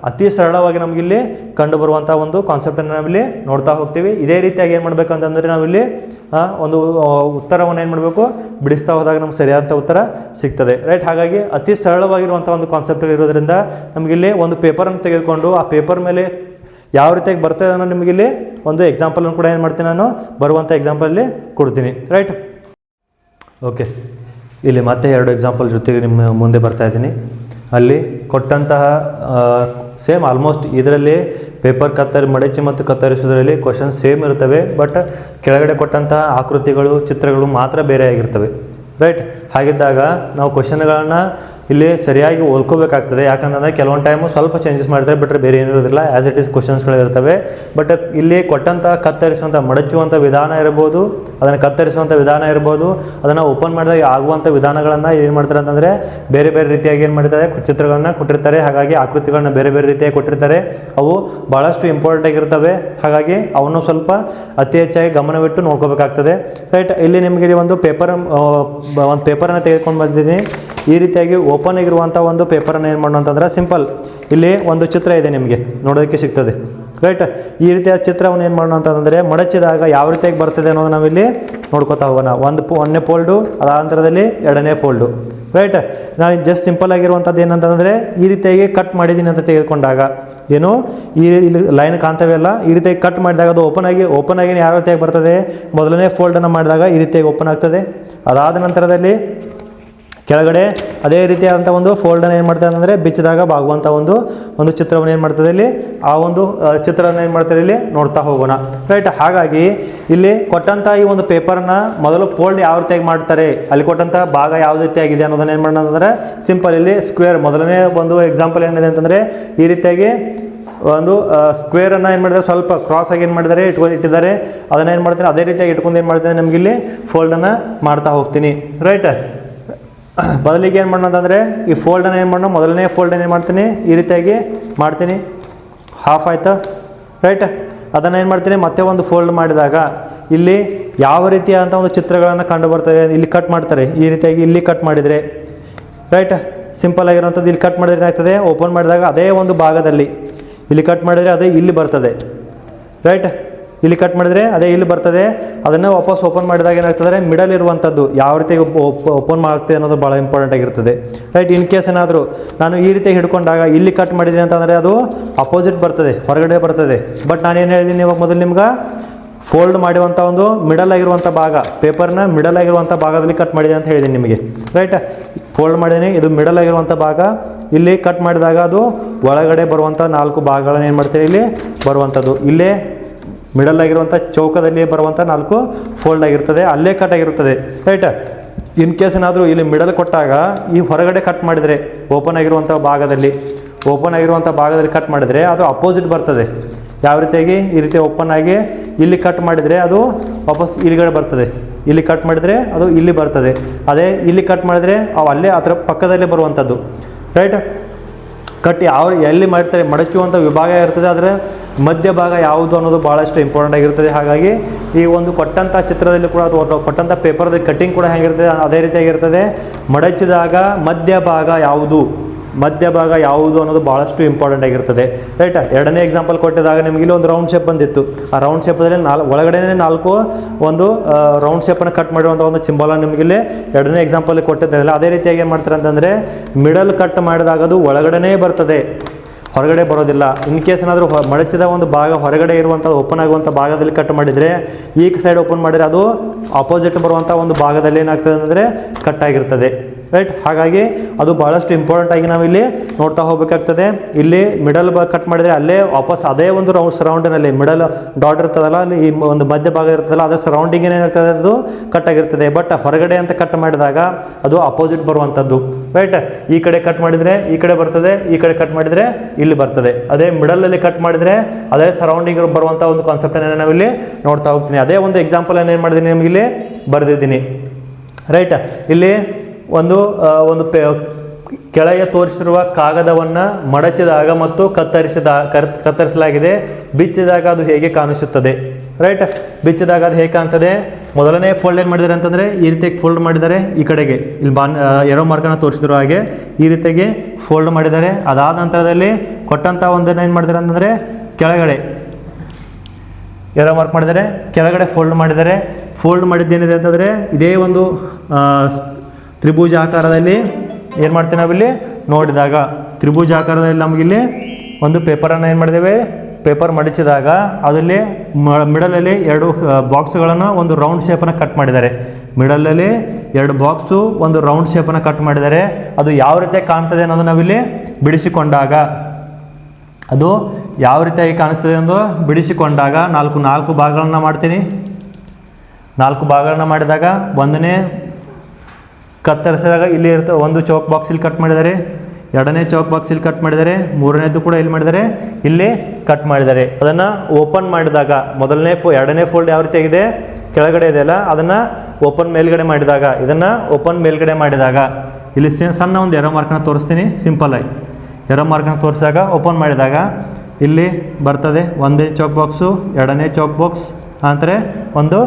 ಅತಿ ಸರಳವಾಗಿ ನಮಗಿಲ್ಲಿ ಕಂಡುಬರುವಂಥ ಒಂದು ಕಾನ್ಸೆಪ್ಟನ್ನು ನಾವಿಲ್ಲಿ ನೋಡ್ತಾ ಹೋಗ್ತೀವಿ. ಇದೇ ರೀತಿಯಾಗಿ ಏನು ಮಾಡಬೇಕು ಅಂತಂದರೆ ನಾವಿಲ್ಲಿ ಒಂದು ಉತ್ತರವನ್ನು ಏನು ಮಾಡಬೇಕು ಬಿಡಿಸ್ತಾ ಹೋದಾಗ ನಮ್ಗೆ ಸರಿಯಾದಂಥ ಉತ್ತರ ಸಿಗ್ತದೆ. ರೈಟ್. ಹಾಗಾಗಿ ಅತಿ ಸರಳವಾಗಿರುವಂಥ ಒಂದು ಕಾನ್ಸೆಪ್ಟ್ ಇರೋದ್ರಿಂದ ನಮಗಿಲ್ಲಿ ಒಂದು ಪೇಪರನ್ನು ತೆಗೆದುಕೊಂಡು ಆ ಪೇಪರ್ ಮೇಲೆ ಯಾವ ರೀತಿಯಾಗಿ ಬರ್ತದೆ ಅನ್ನೋ ನಿಮಗಿಲ್ಲಿ ಒಂದು ಎಕ್ಸಾಂಪಲನ್ನು ಕೂಡ ಏನು ಮಾಡ್ತೀನಿ ನಾನು ಬರುವಂಥ ಎಕ್ಸಾಂಪಲಲ್ಲಿ ಕೊಡ್ತೀನಿ. ರೈಟ್. ಓಕೆ. ಇಲ್ಲಿ ಮತ್ತೆ 2 ಎಕ್ಸಾಂಪಲ್ ಜೊತೆಗೆ ನಿಮ್ಮ ಮುಂದೆ ಬರ್ತಾ ಇದ್ದೀನಿ. ಅಲ್ಲಿ ಕೊಟ್ಟಂತಹ ಸೇಮ್ ಆಲ್ಮೋಸ್ಟ್ ಇದರಲ್ಲಿ ಪೇಪರ್ ಮಡಚಿ ಮತ್ತು ಕತ್ತರಿಸೋದ್ರಲ್ಲಿ ಕ್ವಶನ್ ಸೇಮ್ ಇರ್ತವೆ, ಬಟ್ ಕೆಳಗಡೆ ಕೊಟ್ಟಂತಹ ಆಕೃತಿಗಳು ಚಿತ್ರಗಳು ಮಾತ್ರ ಬೇರೆ ಆಗಿರ್ತವೆ. ರೈಟ್. ಹಾಗಿದ್ದಾಗ ನಾವು ಕ್ವಶನ್ಗಳನ್ನು ಇಲ್ಲಿ ಸರಿಯಾಗಿ ಓದ್ಕೋಬೇಕಾಗ್ತದೆ. ಯಾಕಂತಂದರೆ ಕೆಲವೊಂದು ಟೈಮು ಸ್ವಲ್ಪ ಚೇಂಜಸ್ ಮಾಡ್ತಾರೆ, ಬಿಟ್ಟರೆ ಬೇರೆ ಏನೂ ಇರೋದಿಲ್ಲ, ಆ್ಯಸ್ ಇಟ್ ಈಸ್ ಕ್ವಶನ್ಸ್ಗಳಿರ್ತವೆ. ಬಟ್ ಇಲ್ಲಿ ಕೊಟ್ಟಂಥ ಕತ್ತರಿಸುವಂಥ ಮಡಚುವಂಥ ವಿಧಾನ ಇರ್ಬೋದು, ಅದನ್ನು ಕತ್ತರಿಸುವಂಥ ವಿಧಾನ ಇರ್ಬೋದು, ಅದನ್ನು ಓಪನ್ ಮಾಡಿದಾಗ ಆಗುವಂಥ ವಿಧಾನಗಳನ್ನು ಏನು ಮಾಡ್ತಾರೆ ಅಂತಂದರೆ ಬೇರೆ ಬೇರೆ ರೀತಿಯಾಗಿ ಏನು ಮಾಡಿದ್ದಾರೆ ಚಿತ್ರಗಳನ್ನು ಕೊಟ್ಟಿರ್ತಾರೆ. ಹಾಗಾಗಿ ಆಕೃತಿಗಳನ್ನ ಬೇರೆ ಬೇರೆ ರೀತಿಯಾಗಿ ಕೊಟ್ಟಿರ್ತಾರೆ. ಅವು ಭಾಳಷ್ಟು ಇಂಪಾರ್ಟೆಂಟ್ ಆಗಿರ್ತವೆ. ಹಾಗಾಗಿ ಅವನ್ನು ಸ್ವಲ್ಪ ಅತಿ ಹೆಚ್ಚಾಗಿ ಗಮನವಿಟ್ಟು ನೋಡ್ಕೋಬೇಕಾಗ್ತದೆ. ರೈಟ್. ಇಲ್ಲಿ ನಿಮಗೆ ಒಂದು ಪೇಪರನ್ನು ತೆಗೆದುಕೊಂಡು ಬಂದಿದ್ದೀನಿ. ಈ ರೀತಿಯಾಗಿ ಓಪನ್ ಆಗಿರುವಂಥ ಒಂದು ಪೇಪರನ್ನು ಏನು ಮಾಡೋಣ ಅಂತಂದರೆ ಸಿಂಪಲ್ ಇಲ್ಲಿ ಒಂದು ಚಿತ್ರ ಇದೆ ನಿಮಗೆ ನೋಡೋದಕ್ಕೆ ಸಿಗ್ತದೆ. ರೈಟ್. ಈ ರೀತಿಯ ಚಿತ್ರವನ್ನು ಏನು ಮಾಡೋಣ ಅಂತಂದರೆ ಮಡಚಿದಾಗ ಯಾವ ರೀತಿಯಾಗಿ ಬರ್ತದೆ ಅನ್ನೋದು ನಾವಿಲ್ಲಿ ನೋಡ್ಕೊತಾ ಹೋಗೋಣ. 1ನೇ ಫೋಲ್ಡು, ಅದಾದ ನಂತರದಲ್ಲಿ 2ನೇ ಫೋಲ್ಡು. ರೈಟ್. ನಾವು ಜಸ್ಟ್ ಸಿಂಪಲ್ ಆಗಿರುವಂಥದ್ದು ಏನಂತಂದರೆ ಈ ರೀತಿಯಾಗಿ ಕಟ್ ಮಾಡಿದ್ದೀನಿ ಅಂತ ತೆಗೆದುಕೊಂಡಾಗ ಏನು ಇಲ್ಲಿ ಲೈನ್ ಕಾಣ್ತವೆ ಅಲ್ಲ, ಈ ರೀತಿಯಾಗಿ ಕಟ್ ಮಾಡಿದಾಗ ಅದು ಓಪನ್ ಆಗಿ ಯಾವ ರೀತಿಯಾಗಿ ಬರ್ತದೆ, ಮೊದಲನೇ ಫೋಲ್ಡನ್ನು ಮಾಡಿದಾಗ ಈ ರೀತಿಯಾಗಿ ಓಪನ್ ಆಗ್ತದೆ. ಅದಾದ ನಂತರದಲ್ಲಿ ಕೆಳಗಡೆ ಅದೇ ರೀತಿಯಾದಂಥ ಒಂದು ಫೋಲ್ಡನ್ನು ಏನು ಮಾಡ್ತಾರೆ ಅಂದರೆ ಬಿಚ್ಚಿದಾಗ ಬಾಗುವಂಥ ಒಂದು ಚಿತ್ರವನ್ನು ಏನು ಮಾಡ್ತದೆ ಇಲ್ಲಿ ಆ ಒಂದು ಚಿತ್ರವನ್ನು ಏನು ಮಾಡ್ತಾರೆ ಇಲ್ಲಿ ನೋಡ್ತಾ ಹೋಗೋಣ. ರೈಟ್. ಹಾಗಾಗಿ ಇಲ್ಲಿ ಕೊಟ್ಟಂಥ ಈ ಒಂದು ಪೇಪರನ್ನು ಮೊದಲು ಫೋಲ್ಡ್ ಯಾವ ರೀತಿಯಾಗಿ ಮಾಡ್ತಾರೆ, ಅಲ್ಲಿ ಕೊಟ್ಟಂಥ ಭಾಗ ಯಾವ ರೀತಿಯಾಗಿದೆ ಅನ್ನೋದನ್ನು ಏನು ಮಾಡೋಣ ಅಂದರೆ ಸಿಂಪಲ್ ಇಲ್ಲಿ ಸ್ಕ್ವೇರ್ ಮೊದಲನೇ ಒಂದು ಎಕ್ಸಾಂಪಲ್ ಏನಿದೆ ಅಂತಂದರೆ ಈ ರೀತಿಯಾಗಿ ಒಂದು ಸ್ಕ್ವೇರನ್ನು ಏನು ಮಾಡಿದ್ದಾರೆ ಸ್ವಲ್ಪ ಕ್ರಾಸ್ ಆಗಿ ಏನು ಮಾಡಿದ್ದಾರೆ ಇಟ್ಟಿದ್ದಾರೆ. ಅದನ್ನು ಏನು ಮಾಡ್ತೀನಿ ಅದೇ ರೀತಿಯಾಗಿ ಇಟ್ಕೊಂಡು ಏನು ಮಾಡ್ತೀನಿ ನಮಗಿಲ್ಲಿ ಫೋಲ್ಡನ್ನು ಮಾಡ್ತಾ ಹೋಗ್ತೀನಿ. ರೈಟ್. ಬದಲಿಗೆ ಏನು ಮಾಡೋಣ ಅಂತಂದರೆ ಈ ಫೋಲ್ಡನ್ನು ಏನು ಮಾಡೋಣ ಮೊದಲನೇ ಫೋಲ್ಡನ್ನು ಏನು ಮಾಡ್ತೀನಿ ಈ ರೀತಿಯಾಗಿ ಮಾಡ್ತೀನಿ. ಹಾಫ್ ಆಯಿತಾ. ರೈಟ್. ಅದನ್ನು ಏನು ಮಾಡ್ತೀನಿ ಮತ್ತೆ ಒಂದು ಫೋಲ್ಡ್ ಮಾಡಿದಾಗ ಇಲ್ಲಿ ಯಾವ ರೀತಿಯಾದಂಥ ಒಂದು ಚಿತ್ರಗಳನ್ನು ಕಂಡು ಬರ್ತವೆ. ಇಲ್ಲಿ ಕಟ್ ಮಾಡ್ತಾರೆ ಈ ರೀತಿಯಾಗಿ, ಇಲ್ಲಿ ಕಟ್ ಮಾಡಿದರೆ ರೈಟ್ ಸಿಂಪಲ್ ಆಗಿರೋಂಥದ್ದು ಇಲ್ಲಿ ಕಟ್ ಮಾಡಿದ್ರೆ ಏನಾಗ್ತದೆ ಓಪನ್ ಮಾಡಿದಾಗ ಅದೇ ಒಂದು ಭಾಗದಲ್ಲಿ ಇಲ್ಲಿ ಕಟ್ ಮಾಡಿದರೆ ಅದೇ ಇಲ್ಲಿ ಬರ್ತದೆ. ರೈಟ್. ಇಲ್ಲಿ ಕಟ್ ಮಾಡಿದರೆ ಅದೇ ಇಲ್ಲಿ ಬರ್ತದೆ. ಅದನ್ನು ವಾಪಸ್ ಓಪನ್ ಮಾಡಿದಾಗ ಏನಾಗ್ತದೆ, ಮಿಡಲ್ ಇರುವಂಥದ್ದು ಯಾವ ರೀತಿ ಓಪನ್ ಮಾಡ್ತದೆ ಅನ್ನೋದು ಭಾಳ ಇಂಪಾರ್ಟೆಂಟ್ ಆಗಿರ್ತದೆ, ರೈಟ್. ಇನ್ ಕೇಸ್ ಏನಾದರೂ ನಾನು ಈ ರೀತಿ ಹಿಡ್ಕೊಂಡಾಗ ಇಲ್ಲಿ ಕಟ್ ಮಾಡಿದ್ದೀನಿ ಅಂತಂದರೆ ಅದು ಅಪೋಸಿಟ್ ಬರ್ತದೆ, ಹೊರಗಡೆ ಬರ್ತದೆ. ಬಟ್ ನಾನೇನು ಹೇಳಿದ್ದೀನಿ ಇವಾಗ ಮೊದಲು ನಿಮ್ಗೆ, ಫೋಲ್ಡ್ ಮಾಡುವಂಥ ಒಂದು ಮಿಡಲ್ ಆಗಿರುವಂಥ ಭಾಗ, ಪೇಪರ್ನ ಮಿಡಲ್ ಆಗಿರುವಂಥ ಭಾಗದಲ್ಲಿ ಕಟ್ ಮಾಡಿದೆ ಅಂತ ಹೇಳಿದ್ದೀನಿ ನಿಮಗೆ, ರೈಟ್. ಫೋಲ್ಡ್ ಮಾಡಿದ್ದೀನಿ, ಇದು ಮಿಡಲ್ ಆಗಿರುವಂಥ ಭಾಗ. ಇಲ್ಲಿ ಕಟ್ ಮಾಡಿದಾಗ ಅದು ಒಳಗಡೆ ಬರುವಂಥ 4 ಭಾಗಗಳನ್ನು ಏನು ಮಾಡ್ತೀವಿ, ಇಲ್ಲಿ ಬರುವಂಥದ್ದು. ಇಲ್ಲೇ ಮಿಡಲ್ ಆಗಿರುವಂಥ ಚೌಕದಲ್ಲಿ ಬರುವಂಥ 4 ಫೋಲ್ಡ್ ಆಗಿರ್ತದೆ, ಅಲ್ಲೇ ಕಟ್ ಆಗಿರುತ್ತದೆ, ರೈಟ್. ಇನ್ ಕೇಸ್ ಏನಾದರೂ ಇಲ್ಲಿ ಮಿಡಲ್ ಕೊಟ್ಟಾಗ ಈ ಹೊರಗಡೆ ಕಟ್ ಮಾಡಿದರೆ ಓಪನ್ ಆಗಿರುವಂಥ ಭಾಗದಲ್ಲಿ ಕಟ್ ಮಾಡಿದರೆ ಅದು ಅಪೋಸಿಟ್ ಬರ್ತದೆ. ಯಾವ ರೀತಿಯಾಗಿ, ಈ ರೀತಿ ಓಪನ್ ಆಗಿ ಇಲ್ಲಿ ಕಟ್ ಮಾಡಿದರೆ ಅದು ವಾಪಸ್ ಇಲ್ಲಿಗಡೆ ಬರ್ತದೆ, ಇಲ್ಲಿ ಕಟ್ ಮಾಡಿದರೆ ಅದು ಇಲ್ಲಿ ಬರ್ತದೆ. ಅದೇ ಇಲ್ಲಿ ಕಟ್ ಮಾಡಿದರೆ ಅವು ಅಲ್ಲೇ ಅದರ ಪಕ್ಕದಲ್ಲೇ ಬರುವಂಥದ್ದು, ರೈಟ್. ಕಟ್ ಎಲ್ಲಿ ಮಾಡ್ತಾರೆ, ಮಡಚುವಂಥ ವಿಭಾಗ ಇರ್ತದೆ, ಅದರ ಮಧ್ಯಭಾಗ ಯಾವುದು ಅನ್ನೋದು ಭಾಳಷ್ಟು ಇಂಪಾರ್ಟೆಂಟ್ ಆಗಿರ್ತದೆ. ಹಾಗಾಗಿ ಈ ಒಂದು ಕೊಟ್ಟಂಥ ಚಿತ್ರದಲ್ಲಿ ಕೂಡ ಅಥವಾ ಕೊಟ್ಟಂಥ ಪೇಪರ್ದ ಕಟ್ಟಿಂಗ್ ಕೂಡ ಹೇಗಿರ್ತದೆ ಅದೇ ರೀತಿಯಾಗಿರ್ತದೆ. ಮಡಚಿದಾಗ ಮಧ್ಯಭಾಗ ಯಾವುದು ಅನ್ನೋದು ಭಾಳಷ್ಟು ಇಂಪಾರ್ಟೆಂಟ್ ಆಗಿರ್ತದೆ, ರೈಟ್. ಎರಡನೇ ಎಕ್ಸಾಂಪಲ್ ಕೊಟ್ಟಿದಾಗ ನಿಮಗೆ ಇಲ್ಲಿ ಒಂದು ರೌಂಡ್ ಶೇಪ್ ಬಂದಿತ್ತು. ಆ ರೌಂಡ್ ಶೇಪಲ್ಲಿ ಒಳಗಡೆ 4 ಒಂದು ರೌಂಡ್ ಶೇಪನ್ನು ಕಟ್ ಮಾಡಿರುವಂಥ ಒಂದು ಸಿಂಬಲನ್ನು ನಿಮಗೆ ಇಲ್ಲಿ ಎರಡನೇ ಎಕ್ಸಾಂಪಲ್ ಕೊಟ್ಟಿದ್ದಾರಲ್ಲ, ಅದೇ ರೀತಿಯಾಗಿ ಏನು ಮಾಡ್ತಾರೆ ಅಂತಂದರೆ, ಮಿಡಲ್ ಕಟ್ ಮಾಡಿದಾಗ ಅದು ಒಳಗಡೆ ಬರ್ತದೆ, ಹೊರಗಡೆ ಬರೋದಿಲ್ಲ. ಇನ್ ಕೇಸ್ ಏನಾದರೂ ಮಡಚಿದ ಒಂದು ಭಾಗ ಹೊರಗಡೆ ಇರುವಂಥ ಓಪನ್ ಆಗುವಂಥ ಭಾಗದಲ್ಲಿ ಕಟ್ ಮಾಡಿದರೆ, ಈ ಸೈಡ್ ಓಪನ್ ಮಾಡಿದರೆ ಅದು ಆಪೋಸಿಟ್ ಬರುವಂಥ ಒಂದು ಭಾಗದಲ್ಲಿ ಏನಾಗ್ತದೆ ಅಂದರೆ ಕಟ್ ಆಗಿರ್ತದೆ, ರೈಟ್. ಹಾಗಾಗಿ ಅದು ಭಾಳಷ್ಟು ಇಂಪಾರ್ಟೆಂಟ್ ಆಗಿ ನಾವಿಲ್ಲಿ ನೋಡ್ತಾ ಹೋಗಬೇಕಾಗ್ತದೆ. ಇಲ್ಲಿ ಮಿಡಲ್ ಕಟ್ ಮಾಡಿದರೆ ಅಲ್ಲೇ ವಾಪಸ್ ಅದೇ ಒಂದು ಸರೌಂಡಿನಲ್ಲಿ ಮಿಡಲ್ ಡಾಟ್ ಇರ್ತದಲ್ಲ, ಅಲ್ಲಿ ಈ ಒಂದು ಮಧ್ಯ ಭಾಗ ಇರ್ತದಲ್ಲ, ಅದರ ಸರೌಂಡಿಂಗ್ ಏನಾಗ್ತದೆ ಅದು ಕಟ್ ಆಗಿರ್ತದೆ. ಬಟ್ ಹೊರಗಡೆ ಅಂತ ಕಟ್ ಮಾಡಿದಾಗ ಅದು ಅಪೋಸಿಟ್ ಬರುವಂಥದ್ದು, ರೈಟ್. ಈ ಕಡೆ ಕಟ್ ಮಾಡಿದರೆ ಈ ಕಡೆ ಬರ್ತದೆ, ಈ ಕಡೆ ಕಟ್ ಮಾಡಿದರೆ ಇಲ್ಲಿ ಬರ್ತದೆ. ಅದೇ ಮಿಡಲಲ್ಲಿ ಕಟ್ ಮಾಡಿದರೆ ಅದೇ ಸರೌಂಡಿಂಗ್ ಬರುವಂಥ ಒಂದು ಕಾನ್ಸೆಪ್ಟನ್ನು ನಾವಿಲ್ಲಿ ನೋಡ್ತಾ ಹೋಗ್ತೀನಿ. ಅದೇ ಒಂದು ಎಕ್ಸಾಂಪಲ್ ಏನು ಮಾಡಿದ್ದೀನಿ ನಿಮಗೆ ಇಲ್ಲಿ ಬರೆದಿದ್ದೀನಿ, ರೈಟ್. ಇಲ್ಲಿ ಒಂದು ಕೆಳಗೆ ತೋರಿಸಿರುವ ಕಾಗದವನ್ನು ಮಡಚಿದಾಗ ಮತ್ತು ಕತ್ತರಿಸಲಾಗಿದೆ, ಬಿಚ್ಚಿದಾಗ ಅದು ಹೇಗೆ ಕಾಣಿಸುತ್ತದೆ, ರೈಟ್. ಬಿಚ್ಚಿದಾಗ ಅದು ಹೇಗೆ ಕಾಣ್ತದೆ, ಮೊದಲನೇ ಫೋಲ್ಡ್ ಏನು ಮಾಡಿದ್ದಾರೆ ಅಂತಂದರೆ ಈ ರೀತಿಯಾಗಿ ಫೋಲ್ಡ್ ಮಾಡಿದ್ದಾರೆ. ಈ ಕಡೆಗೆ ಇಲ್ಲಿ ಎರೋ ಮಾರ್ಕನ್ನು ತೋರಿಸಿದ್ರು ಹಾಗೆ ಈ ರೀತಿಯಾಗಿ ಫೋಲ್ಡ್ ಮಾಡಿದ್ದಾರೆ. ಅದಾದ ನಂತರದಲ್ಲಿ ಕೊಟ್ಟಂಥ ಒಂದನ್ನು ಏನು ಮಾಡಿದ್ದಾರೆ ಅಂತಂದರೆ ಕೆಳಗಡೆ ಎರೋ ಮಾರ್ಕ್ ಮಾಡಿದ್ದಾರೆ, ಕೆಳಗಡೆ ಫೋಲ್ಡ್ ಮಾಡಿದ್ದಾರೆ. ಫೋಲ್ಡ್ ಮಾಡಿದ್ದೇನಿದೆ ಅಂತಂದರೆ ಇದೇ ಒಂದು ತ್ರಿಭುಜಾಕಾರದಲ್ಲಿ ಏನು ಮಾಡ್ತೀವಿ ನಾವಿಲ್ಲಿ ನೋಡಿದಾಗ, ತ್ರಿಭುಜಾಕಾರದಲ್ಲಿ ನಮಗಿಲ್ಲಿ ಒಂದು ಪೇಪರನ್ನು ಏನು ಮಾಡಿದ್ದೇವೆ, ಪೇಪರ್ ಮಡಚಿದಾಗ ಅದರಲ್ಲಿ ಮಿಡಲಲ್ಲಿ 2 ಬಾಕ್ಸ್ಗಳನ್ನು ಒಂದು ರೌಂಡ್ ಶೇಪನ್ನು ಕಟ್ ಮಾಡಿದ್ದಾರೆ. ಮಿಡಲಲ್ಲಿ 2 ಬಾಕ್ಸು ಒಂದು ರೌಂಡ್ ಶೇಪನ್ನು ಕಟ್ ಮಾಡಿದ್ದಾರೆ. ಅದು ಯಾವ ರೀತಿಯಾಗಿ ಕಾಣ್ತದೆ ಅನ್ನೋದು ನಾವಿಲ್ಲಿ ಬಿಡಿಸಿಕೊಂಡಾಗ, ಅದು ಯಾವ ರೀತಿಯಾಗಿ ಕಾಣಿಸ್ತದೆ ಅನ್ನೋದು ಬಿಡಿಸಿಕೊಂಡಾಗ 4 ಭಾಗಗಳನ್ನು ಮಾಡ್ತೀನಿ. 4 ಭಾಗಗಳನ್ನು ಮಾಡಿದಾಗ ಒಂದನೇ ಕತ್ತರಿಸಿದಾಗ ಇಲ್ಲಿ ಇರ್ತದೆ, ಒಂದು ಚೌಕ್ ಬಾಕ್ಸ್ ಇಲ್ಲಿ ಕಟ್ ಮಾಡಿದ್ದಾರೆ, ಎರಡನೇ ಚೌಕ್ ಬಾಕ್ಸ್ ಇಲ್ಲಿ ಕಟ್ ಮಾಡಿದ್ದಾರೆ, ಮೂರನೇದು ಕೂಡ ಇಲ್ಲಿ ಮಾಡಿದ್ದಾರೆ, ಇಲ್ಲಿ ಕಟ್ ಮಾಡಿದ್ದಾರೆ. ಅದನ್ನು ಓಪನ್ ಮಾಡಿದಾಗ ಎರಡನೇ ಫೋಲ್ಡ್ ಯಾವ ರೀತಿಯಾಗಿದೆ, ಕೆಳಗಡೆ ಇದೆಯಲ್ಲ, ಅದನ್ನು ಓಪನ್ ಮೇಲ್ಗಡೆ ಮಾಡಿದಾಗ, ಇದನ್ನು ಓಪನ್ ಮೇಲ್ಗಡೆ ಮಾಡಿದಾಗ ಇಲ್ಲಿ ಸಣ್ಣ ಒಂದು ಎರೋ ಮಾರ್ಕನ್ನು ತೋರಿಸ್ತೀನಿ. ಸಿಂಪಲ್ಲಾಗಿ ಎರೋ ಮಾರ್ಕನ್ನು ತೋರಿಸಿದಾಗ ಓಪನ್ ಮಾಡಿದಾಗ ಇಲ್ಲಿ ಬರ್ತದೆ ಒಂದೇ ಚೌಕ್ ಬಾಕ್ಸು, ಎರಡನೇ ಚೌಕ್ ಬಾಕ್ಸ್, ಅಂದರೆ ಒಂದು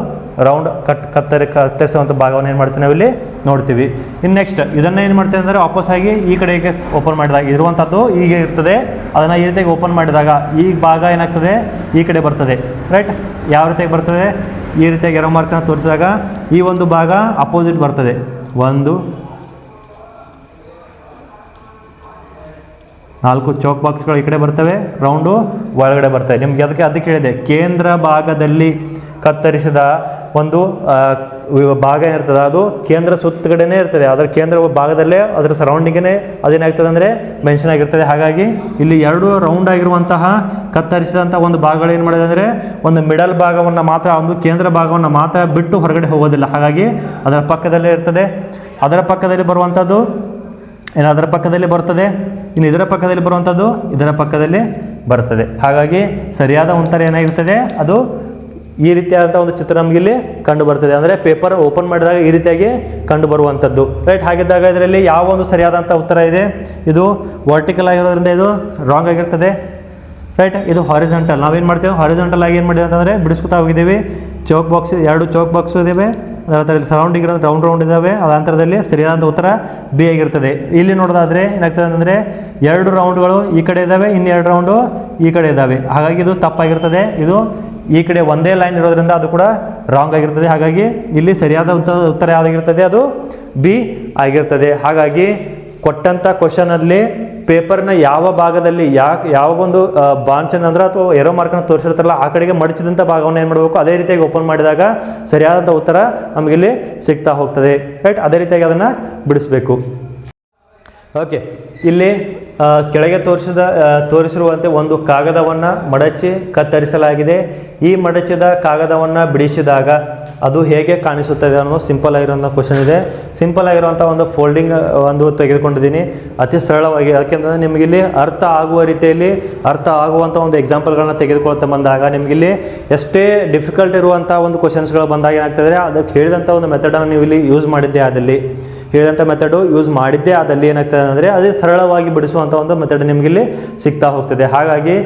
ರೌಂಡ್ ಕತ್ತರಿಸುವಂಥ ಭಾಗವನ್ನು ಏನು ಮಾಡ್ತೀವಿ ನಾವು ಇಲ್ಲಿ ನೋಡ್ತೀವಿ. ಇನ್ನು ನೆಕ್ಸ್ಟ್ ಇದನ್ನು ಏನು ಮಾಡ್ತೀವಿ ಅಂದರೆ ವಾಪಸ್ಸಾಗಿ ಈ ಕಡೆಗೆ ಓಪನ್ ಮಾಡಿದಾಗ ಇರುವಂಥದ್ದು ಹೀಗೆ ಇರ್ತದೆ. ಅದನ್ನು ಈ ರೀತಿಯಾಗಿ ಓಪನ್ ಮಾಡಿದಾಗ ಈ ಭಾಗ ಏನಾಗ್ತದೆ, ಈ ಕಡೆ ಬರ್ತದೆ, ರೈಟ್. ಯಾವ ರೀತಿಯಾಗಿ ಬರ್ತದೆ, ಈ ರೀತಿಯಾಗಿ ಎರೋ ಮಾರ್ಕನ್ನು ತೋರಿಸಿದಾಗ ಈ ಒಂದು ಭಾಗ ಅಪೋಸಿಟ್ ಬರ್ತದೆ. 4 ಚೌಕ್ ಬಾಕ್ಸ್ಗಳು ಈ ಕಡೆ ಬರ್ತವೆ, ರೌಂಡು ಒಳಗಡೆ ಬರ್ತವೆ. ನಿಮ್ಗೆ ಅದಕ್ಕೆ ಹೇಳಿದೆ, ಕೇಂದ್ರ ಭಾಗದಲ್ಲಿ ಕತ್ತರಿಸಿದ ಒಂದು ಭಾಗ ಏನಿರ್ತದೆ ಅದು ಕೇಂದ್ರ ಸುತ್ತಗಡೆನೇ ಇರ್ತದೆ. ಅದರ ಕೇಂದ್ರ ಭಾಗದಲ್ಲೇ ಅದರ ಸರೌಂಡಿಂಗೇ ಅದೇನಾಗ್ತದೆ ಅಂದರೆ ಮೆನ್ಷನ್ ಆಗಿರ್ತದೆ. ಹಾಗಾಗಿ ಇಲ್ಲಿ 2 ರೌಂಡ್ ಆಗಿರುವಂತಹ ಕತ್ತರಿಸಿದಂಥ ಒಂದು ಭಾಗಗಳು ಏನು ಮಾಡಿದೆ ಅಂದರೆ ಒಂದು ಮಿಡಲ್ ಭಾಗವನ್ನು ಮಾತ್ರ, ಒಂದು ಕೇಂದ್ರ ಭಾಗವನ್ನು ಮಾತ್ರ ಬಿಟ್ಟು ಹೊರಗಡೆ ಹೋಗೋದಿಲ್ಲ. ಹಾಗಾಗಿ ಅದರ ಪಕ್ಕದಲ್ಲೇ ಇರ್ತದೆ. ಅದರ ಪಕ್ಕದಲ್ಲಿ ಬರುವಂಥದ್ದು ಅದರ ಪಕ್ಕದಲ್ಲಿ ಬರ್ತದೆ, ಇನ್ನು ಇದರ ಪಕ್ಕದಲ್ಲಿ ಬರುವಂಥದ್ದು ಇದರ ಪಕ್ಕದಲ್ಲಿ ಬರ್ತದೆ. ಹಾಗಾಗಿ ಸರಿಯಾದ ಉತ್ತರ ಏನಾಗಿರ್ತದೆ, ಅದು ಈ ರೀತಿಯಾದಂಥ ಒಂದು ಚಿತ್ರ ನಮಗೆ ಇಲ್ಲಿ ಕಂಡು ಬರ್ತದೆ. ಅಂದರೆ ಪೇಪರ್ ಓಪನ್ ಮಾಡಿದಾಗ ಈ ರೀತಿಯಾಗಿ ಕಂಡು ಬರುವಂಥದ್ದು, ರೈಟ್. ಹಾಗಿದ್ದಾಗ ಇದರಲ್ಲಿ ಯಾವ ಒಂದು ಸರಿಯಾದಂಥ ಉತ್ತರ ಇದೆ, ಇದು ವರ್ಟಿಕಲ್ ಆಗಿರೋದ್ರಿಂದ ಇದು ರಾಂಗ್ ಆಗಿರ್ತದೆ, ರೈಟ್. ಇದು ಹಾರಿಜಾಂಟಲ್. ನಾವೇನು ಮಾಡ್ತೇವೆ, ಹಾರಿಜಾಂಟಲ್ ಆಗಿ ಏನು ಮಾಡಿದೆ ಅಂತಂದರೆ ಬಿಡಿಸ್ಕೊತಾ ಹೋಗಿದ್ದೀವಿ. ಚೌಕ್ ಬಾಕ್ಸ್, 2 ಚೌಕ್ ಬಾಕ್ಸ್ ಇದ್ದಾವೆ, ಅದರ ಸರೌಂಡಿಂಗ್ ರೌಂಡ್ ಇದ್ದಾವೆ. ಅದಂತರದಲ್ಲಿ ಸರಿಯಾದ ಉತ್ತರ ಬಿ ಆಗಿರ್ತದೆ. ಇಲ್ಲಿ ನೋಡೋದಾದರೆ ಏನಾಗ್ತದೆ ಅಂದರೆ 2 ರೌಂಡ್ಗಳು ಈ ಕಡೆ ಇದ್ದಾವೆ, ಇನ್ನು 2 ರೌಂಡು ಈ ಕಡೆ ಇದ್ದಾವೆ. ಹಾಗಾಗಿ ಇದು ತಪ್ಪಾಗಿರ್ತದೆ. ಇದು ಈ ಕಡೆ ಒಂದೇ ಲೈನ್ ಇರೋದ್ರಿಂದ ಅದು ಕೂಡ ರಾಂಗ್ ಆಗಿರ್ತದೆ. ಹಾಗಾಗಿ ಇಲ್ಲಿ ಸರಿಯಾದ ಉತ್ತರ ಯಾವುದಾಗಿರ್ತದೆ, ಅದು ಬಿ ಆಗಿರ್ತದೆ. ಹಾಗಾಗಿ ಕೊಟ್ಟಂಥ ಕ್ವಶನಲ್ಲಿ ಪೇಪರ್ನ ಯಾವ ಭಾಗದಲ್ಲಿ ಯಾವ ಒಂದು ಬಾಂಚನ್ ಅಂದ್ರೆ ಅಥವಾ ಎರೋ ಮಾರ್ಕನ್ನು ತೋರಿಸಿರ್ತಾರಲ್ಲ ಆ ಕಡೆಗೆ ಮಡಚಿದಂಥ ಭಾಗವನ್ನು ಏನು ಮಾಡಬೇಕು, ಅದೇ ರೀತಿಯಾಗಿ ಓಪನ್ ಮಾಡಿದಾಗ ಸರಿಯಾದಂಥ ಉತ್ತರ ನಮಗಿಲ್ಲಿ ಸಿಗ್ತಾ ಹೋಗ್ತದೆ. ರೈಟ್, ಅದೇ ರೀತಿಯಾಗಿ ಅದನ್ನು ಬಿಡಿಸ್ಬೇಕು. ಓಕೆ, ಇಲ್ಲಿ ಕೆಳಗೆ ತೋರಿಸಿರುವಂತೆ ಒಂದು ಕಾಗದವನ್ನು ಮಡಚಿ ಕತ್ತರಿಸಲಾಗಿದೆ. ಈ ಮಡಚಿದ ಕಾಗದವನ್ನು ಬಿಡಿಸಿದಾಗ ಅದು ಹೇಗೆ ಕಾಣಿಸುತ್ತದೆ ಅನ್ನೋ ಸಿಂಪಲ್ ಆಗಿರೋಂಥ ಕ್ವಶನ್ ಇದೆ. ಸಿಂಪಲ್ ಆಗಿರುವಂಥ ಒಂದು ಫೋಲ್ಡಿಂಗ್ ಒಂದು ತೆಗೆದುಕೊಂಡಿದ್ದೀನಿ ಅತಿ ಸರಳವಾಗಿ. ಯಾಕೆಂದರೆ ನಿಮಗಿಲ್ಲಿ ಅರ್ಥ ಆಗುವ ರೀತಿಯಲ್ಲಿ ಅರ್ಥ ಆಗುವಂಥ ಒಂದು ಎಕ್ಸಾಂಪಲ್ಗಳನ್ನ ತೆಗೆದುಕೊಳ್ತಾ ಬಂದಾಗ ನಿಮಗಿಲ್ಲಿ ಎಷ್ಟೇ ಡಿಫಿಕಲ್ಟ್ ಇರುವಂಥ ಒಂದು ಕ್ವಶನ್ಸ್ಗಳು ಬಂದಾಗ ಏನಾಗ್ತದೆ, ಅದಕ್ಕೆ ಹೇಳಿದಂಥ ಒಂದು ಮೆಥಡನ್ನು ನೀವು ಇಲ್ಲಿ ಯೂಸ್ ಮಾಡಿದ್ದೆ ಆದಲ್ಲಿ ಏನಾಗ್ತದೆ ಅಂದರೆ ಅದೇ ಸರಳವಾಗಿ ಬಿಡಿಸುವಂಥ ಒಂದು ಮೆಥಡ್ ನಿಮಗಿಲ್ಲಿ ಸಿಗ್ತಾ ಹೋಗ್ತದೆ. ಹಾಗಾಗಿ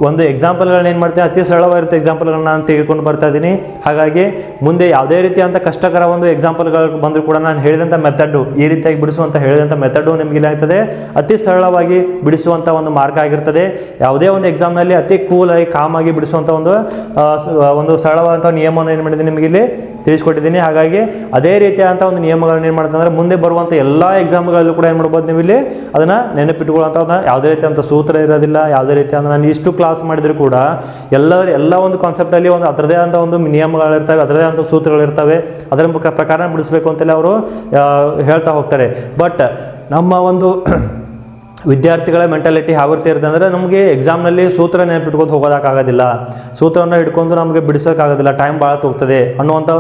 ಒಂದು ಎಕ್ಸಾಂಪಲ್ಗಳನ್ನ ಏನು ಮಾಡ್ತೀನಿ, ಅತಿ ಸರಳವಾಗಿರುತ್ತೆ ಎಕ್ಸಾಂಪಲ್ಗಳನ್ನ ನಾನು ತೆಗೆದುಕೊಂಡು ಬರ್ತಾ ಇದ್ದೀನಿ. ಹಾಗಾಗಿ ಮುಂದೆ ಯಾವುದೇ ರೀತಿಯಾದಂಥ ಕಷ್ಟಕರ ಒಂದು ಎಕ್ಸಾಂಪಲ್ಗಳು ಬಂದರೂ ಕೂಡ ನಾನು ಹೇಳಿದಂಥ ಮೆಥಡ್ಡು ಈ ರೀತಿಯಾಗಿ ಬಿಡಿಸುವಂಥ ಹೇಳಿದಂಥ ಮೆಥಡ್ಡು ನಿಮಗೆ ಏನಾಗ್ತದೆ, ಅತಿ ಸರಳವಾಗಿ ಬಿಡಿಸುವಂಥ ಒಂದು ಮಾರ್ಗ ಆಗಿರ್ತದೆ. ಯಾವುದೇ ಒಂದು ಎಕ್ಸಾಮ್ನಲ್ಲಿ ಅತಿ ಕೂಲಾಗಿ ಕಾಮಾಗಿ ಬಿಡಿಸುವಂಥ ಒಂದು ಸರಳವಾದಂಥ ನಿಯಮವನ್ನು ಏನು ಮಾಡಿದ್ದೀನಿ ನಿಮಗಿಲ್ಲಿ ತಿಳಿಸ್ಕೊಟ್ಟಿದ್ದೀನಿ. ಹಾಗಾಗಿ ಅದೇ ರೀತಿಯಾದಂಥ ಒಂದು ನಿಯಮಗಳನ್ನ ಏನು ಮಾಡ್ತಂದ್ರೆ ಮುಂದೆ ಬರುವಂಥ ಎಲ್ಲ ಎಕ್ಸಾಮ್ಗಳಲ್ಲೂ ಕೂಡ ಏನು ಮಾಡ್ಬೋದು, ನೀವು ಇಲ್ಲಿ ಅದನ್ನು ನೆನಪಿಟ್ಕೊಳ್ಳುವಂಥ ಯಾವುದೇ ರೀತಿಯಾದಂಥ ಸೂತ್ರ ಇರೋದಿಲ್ಲ. ಯಾವುದೇ ರೀತಿ ಅಂದರೆ ನಾನು ಇಷ್ಟು ಕ್ಲಾಸ್ ಮಾಡಿದರೂ ಕೂಡ ಎಲ್ಲ ಒಂದು ಕಾನ್ಸೆಪ್ಟಲ್ಲಿ ಒಂದು ಅದರದೇ ಆದಂಥ ಒಂದು ನಿಯಮಗಳಿರ್ತವೆ, ಅದರದೇ ಆದಂಥ ಸೂತ್ರಗಳಿರ್ತವೆ. ಅದರ ಪ್ರಕಾರ ಬಿಡಿಸ್ಬೇಕು ಅಂತೇಳಿ ಅವರು ಹೇಳ್ತಾ ಹೋಗ್ತಾರೆ. ಬಟ್ ನಮ್ಮ ಒಂದು ವಿದ್ಯಾರ್ಥಿಗಳ ಮೆಂಟಾಲಿಟಿ ಯಾವರ್ತಿ ಇರುತ್ತೆ ಅಂದರೆ ನಮಗೆ ಎಕ್ಸಾಮ್ನಲ್ಲಿ ಸೂತ್ರ ನೆನಪಿಟ್ಕೊಂಡು ಹೋಗೋದಕ್ಕಾಗೋದಿಲ್ಲ, ಸೂತ್ರವನ್ನು ಹಿಡ್ಕೊಂಡು ನಮಗೆ ಬಿಡಿಸೋಕ್ಕಾಗೋದಿಲ್ಲ, ಟೈಮ್ ಭಾಳ ಹೋಗ್ತದೆ ಅನ್ನುವಂಥ